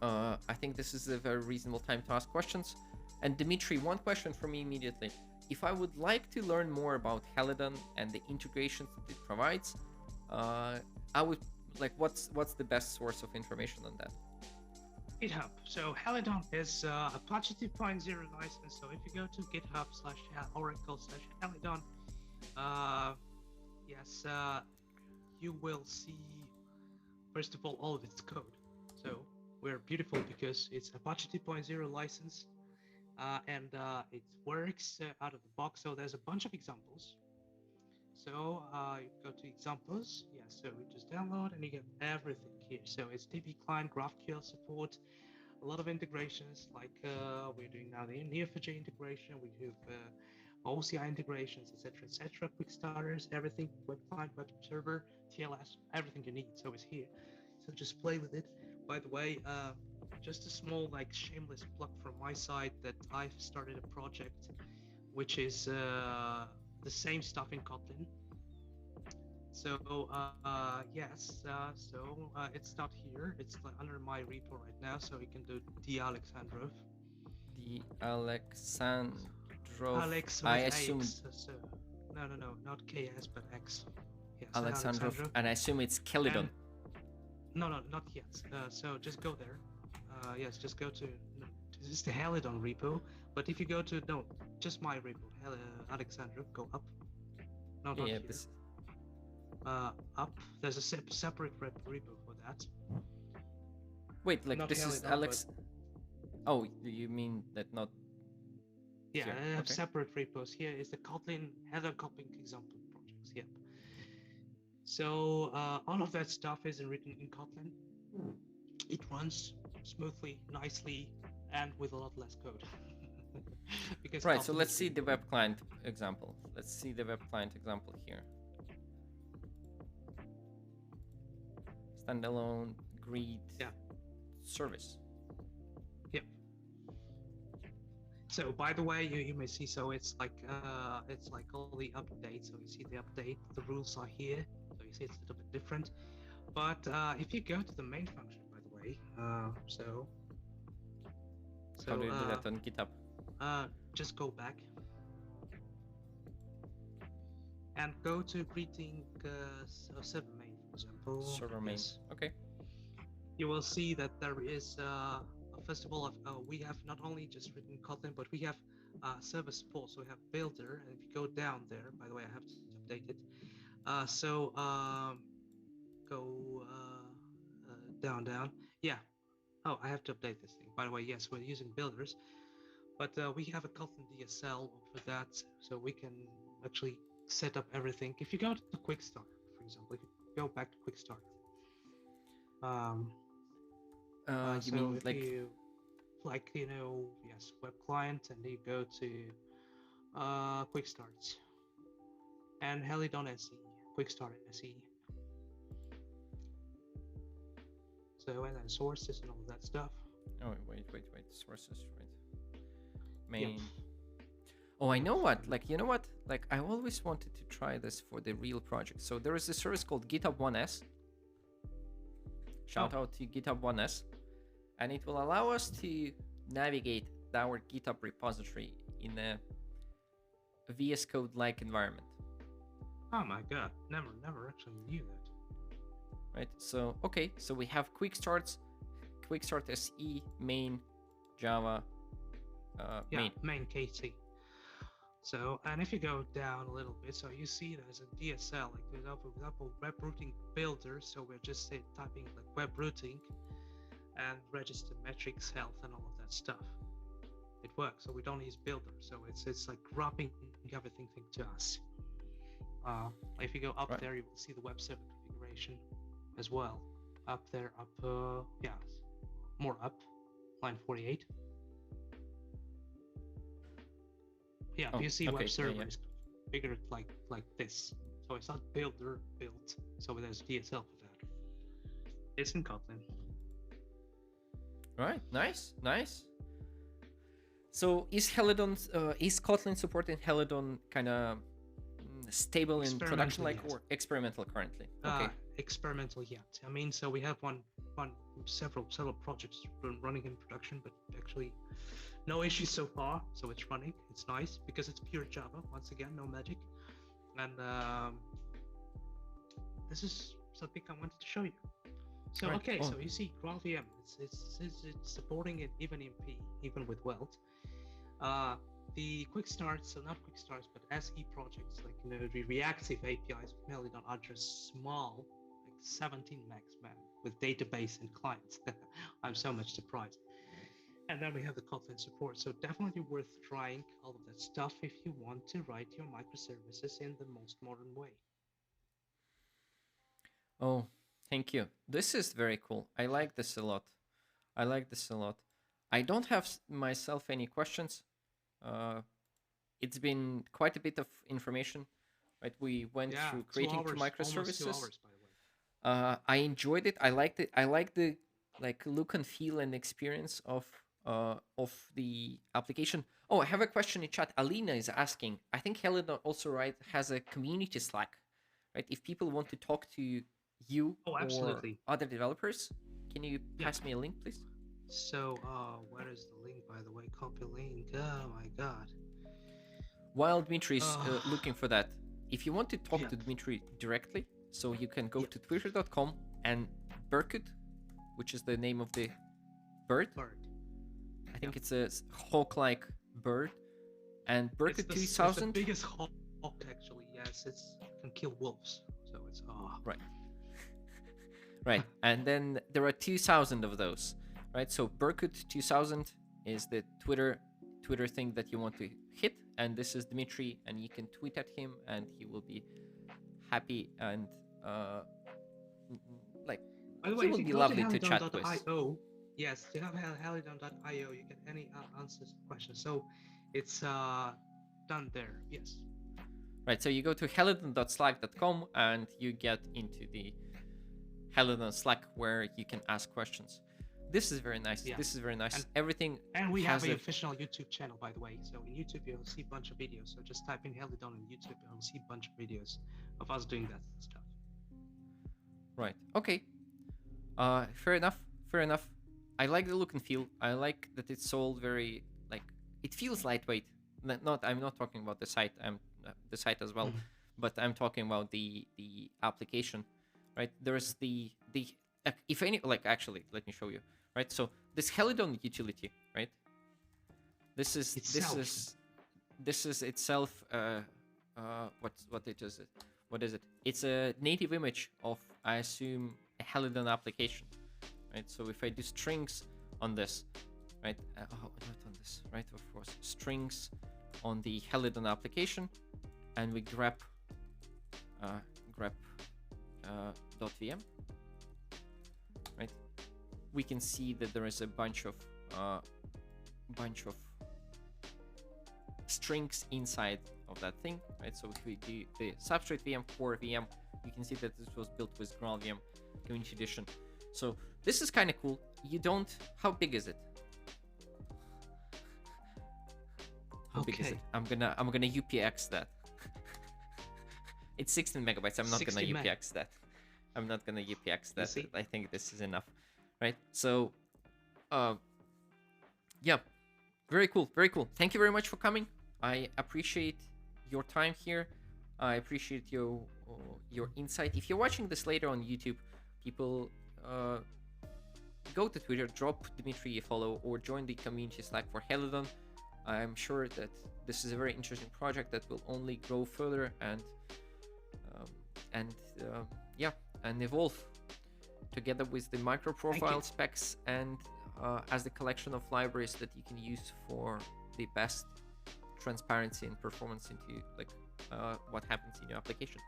S1: I think this is a very reasonable time to ask questions. And Dmitry, one question for me immediately. If I would like to learn more about Helidon and the integrations that it provides, I would like, what's the best source of information on that?
S2: GitHub. So Helidon is Apache 2.0 license. So if you go to github/oracle/Helidon, yes, you will see, first of all of its code. So we're beautiful because it's Apache 2.0 license, and it works out of the box. So there's a bunch of examples. So you go to examples, yeah, so we just download and you get everything here. So it's DB client, GraphQL support, a lot of integrations like we're doing now the Neo4j integration, we do OCI integrations, etc., quick starters, everything, web client, web server, TLS, everything you need, so it's here. So just play with it. By the way, just a small like shameless plug from my side that I've started a project which is the same stuff in Kotlin. So yes, so it's not here. It's under my repo right now. So we can do Dmitry Alexandrov.
S1: The Alexandrov.
S2: Alex
S1: I assume.
S2: So, no, not KS but X. Yes,
S1: Alexandrov, and I assume it's Helidon.
S2: No, not yet. So just go there. Yes, just go to. No, this is the Helidon repo. But if you go to just my repo, Alexandrov, go up. No, not here. Up. There's a separate repo for that.
S1: Wait, like
S2: not
S1: this is
S2: Helidon,
S1: Alex. Oh, you mean that not
S2: yeah,
S1: here?
S2: I have
S1: Okay.
S2: separate repos. Here is the Kotlin header copying example projects. Yep. So all of that stuff is written in Kotlin. It runs smoothly, nicely, and with a lot less code. Because
S1: Right. So
S2: Kotlin
S1: let's
S2: is
S1: see
S2: really
S1: the web client example. Let's see the web client example here. Standalone greet service.
S2: Yep. So by the way, you may see, so it's like all the updates. So you see the update, the rules are here. So you see it's a little bit different. But if you go to the main function, by the way,
S1: How do you do that on GitHub?
S2: just go back and go to greeting server main, for example.
S1: Server main.
S2: Yes.
S1: Okay.
S2: You will see that there is first of all, we have not only just written Kotlin, but we have server support. So we have builder, and if you go down there, by the way, I have to update it. Go down. Yeah. Oh, I have to update this thing. By the way, yes, we're using builders, but we have a Kotlin DSL for that, so we can actually set up everything. If you go to Quick Start, for example, if you go back to Quick Start,
S1: You
S2: so
S1: mean
S2: if
S1: like
S2: you yes, web client, and you go to Quick Starts and Helidon SE, Quick Start SE. So and then sources and all of that stuff.
S1: Oh, wait. Sources, right? Main. Yep. Oh, I know what. Like, you know what? Like, I always wanted to try this for the real project. So there is a service called GitHub 1S. Shout out to GitHub 1S. And it will allow us to navigate our GitHub repository in a VS Code-like environment.
S2: Oh my god, never actually knew that.
S1: Right, so okay, so we have quick starts, quick start SE, main, Java,
S2: main KT. So, and if you go down a little bit, so you see there's a DSL, like there's for example web routing builder. So we're just typing like web routing and register metrics, health, and all of that stuff. It works, so we don't use builder. So it's like wrapping everything to us. If you go up there, you will see the web server configuration as well. Up there, more up, line 48. Yeah, you see web server is configured like this. So it's not builder built. So there's DSL for that. It's in Kotlin.
S1: All right, nice. So is Kotlin supporting Helidon kind of stable in production like or experimental currently? Okay.
S2: Experimental yet. I mean, so we have several projects running in production, but actually no issues so far. So it's running. It's nice because it's pure Java. Once again, no magic. And this is something I wanted to show you. So so you see GraalVM. It's supporting it even in P, even with Weld. The quick starts, so not quick starts, but SE projects, like the reactive APIs with Helidon are just small, like 17 megs, man, with database and clients. I'm so much surprised. And then we have the Kotlin support, so definitely worth trying all of that stuff if you want to write your microservices in the most modern way.
S1: Oh, thank you. This is very cool. I like this a lot. I don't have myself any questions. It's been quite a bit of information, right? We went through creating 2 microservices.
S2: 2 hours, by the way.
S1: I enjoyed it. I liked it. I like the look and feel and experience of the application. Oh, I have a question in chat. Alina is asking. I think Helidon also has a community Slack, right? If people want to talk to you or other developers, can you pass me a link, please?
S2: So, where is the link, by the way? Copy link. Oh my god.
S1: While Dmitry's looking for that, if you want to talk to Dmitry directly, so you can go to twitter.com and Berkut, which is the name of the bird. I think it's a hawk-like bird. And Berkut 2000.
S2: It's the biggest hawk, actually. Yes, it can kill wolves. So it's
S1: right. Right, and then there are 2,000 of those, right? So Berkut 2000 is the Twitter thing that you want to hit, and this is Dmitry, and you can tweet at him, and he will be happy and like
S2: By the
S1: he
S2: way, if
S1: will
S2: you
S1: be
S2: go to
S1: lovely to chat with.
S2: helidon.io, yes, you have helidon.io, you get any answers to questions. So it's done there. Yes.
S1: Right, so you go to helidon.slack.com and you get into the Helidon Slack where you can ask questions. This is very nice.
S2: Yeah.
S1: This is very nice.
S2: And,
S1: Everything
S2: and we have
S1: has
S2: an official YouTube channel, by the way. So in YouTube, you'll see a bunch of videos. So just type in Helidon on YouTube, and you'll see a bunch of videos of us doing that stuff.
S1: Right. Okay. Fair enough. Fair enough. I like the look and feel. I like that it's all very like it feels lightweight. I'm not talking about the site. I'm the site as well, but I'm talking about the application. Right. There's the if any like actually let me show you. Right. So this Helidon utility. Right. This is itself. What it is it? What is it? It's a native image of, I assume, a Helidon application, right? So if I do strings on this, right? Not on this, right? Of course, strings on the Helidon application, and we grep .vm, right? We can see that there is a bunch of strings inside of that thing, right? So if we do the substrate VM, core VM, you can see that this was built with GraalVM Community Edition. So this is kind of cool. You don't. How big is it? How big is it? I'm gonna UPX that. It's 16 megabytes. I'm not gonna UPX that. I'm not gonna UPX that. I think this is enough, right? So, yeah, very cool, very cool. Thank you very much for coming. I appreciate your time here. I appreciate your insight. If you're watching this later on YouTube, people go to Twitter, drop Dmitry a follow, or join the community Slack for Helidon. I'm sure that this is a very interesting project that will only grow further and evolve together with the MicroProfile specs and as the collection of libraries that you can use for the best transparency and performance into like what happens in your application.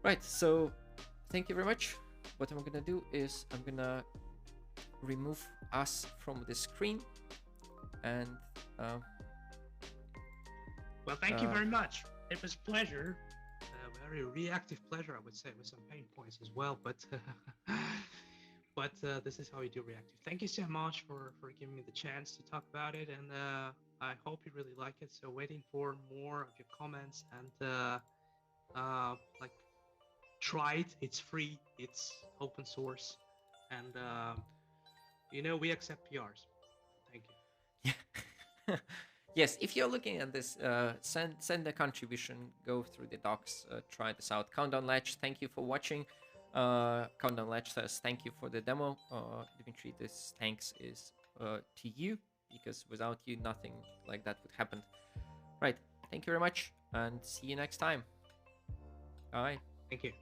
S1: Right, so thank you very much. What I'm gonna do is I'm gonna remove us from the screen and
S2: well, thank you very much. It was a pleasure, a very reactive pleasure, I would say, with some pain points as well, but this is how we do reactive. Thank you so much for giving me the chance to talk about it, and I hope you really like it. So waiting for more of your comments, and like, try it. It's free, it's open source, and we accept PRs. Thank you.
S1: Yeah. Yes, if you're looking at this, send a contribution, go through the docs, try this out. Countdown Latch, thank you for watching. Countdown Latch says thank you for the demo. Dmitry, this thanks is to you, because without you, nothing like that would happen. Right, thank you very much, and see you next time. Bye.
S2: Thank you.